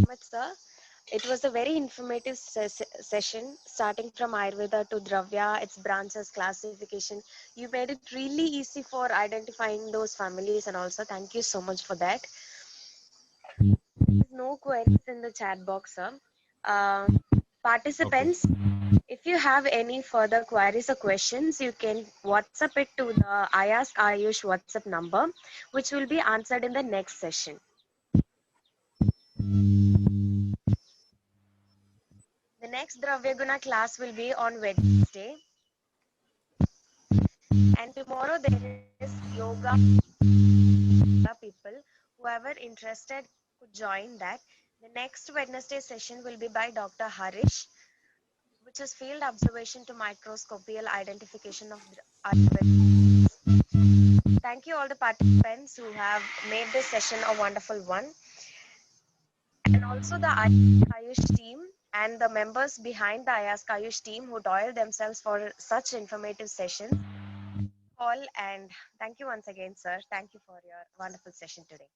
Much, sir. It was a very informative session, starting from Ayurveda to Dravya, its branches, classification. You made it really easy for identifying those families, and also thank you so much for that. There's no queries in the chat box, sir. Participants, if you have any further queries or questions, you can WhatsApp it to the I Ask Ayush WhatsApp number, which will be answered in the next session. The next Dravya Guna class will be on Wednesday. And tomorrow there is yoga people. Whoever interested could join that. The next Wednesday session will be by Dr. Harish, which is field observation to microscopical identification of Ayurveda. Thank you all the participants who have made this session a wonderful one. And also the Ayush team and the members behind the Ask Ayush team who toiled themselves for such informative sessions. All, and thank you once again, sir. Thank you for your wonderful session today.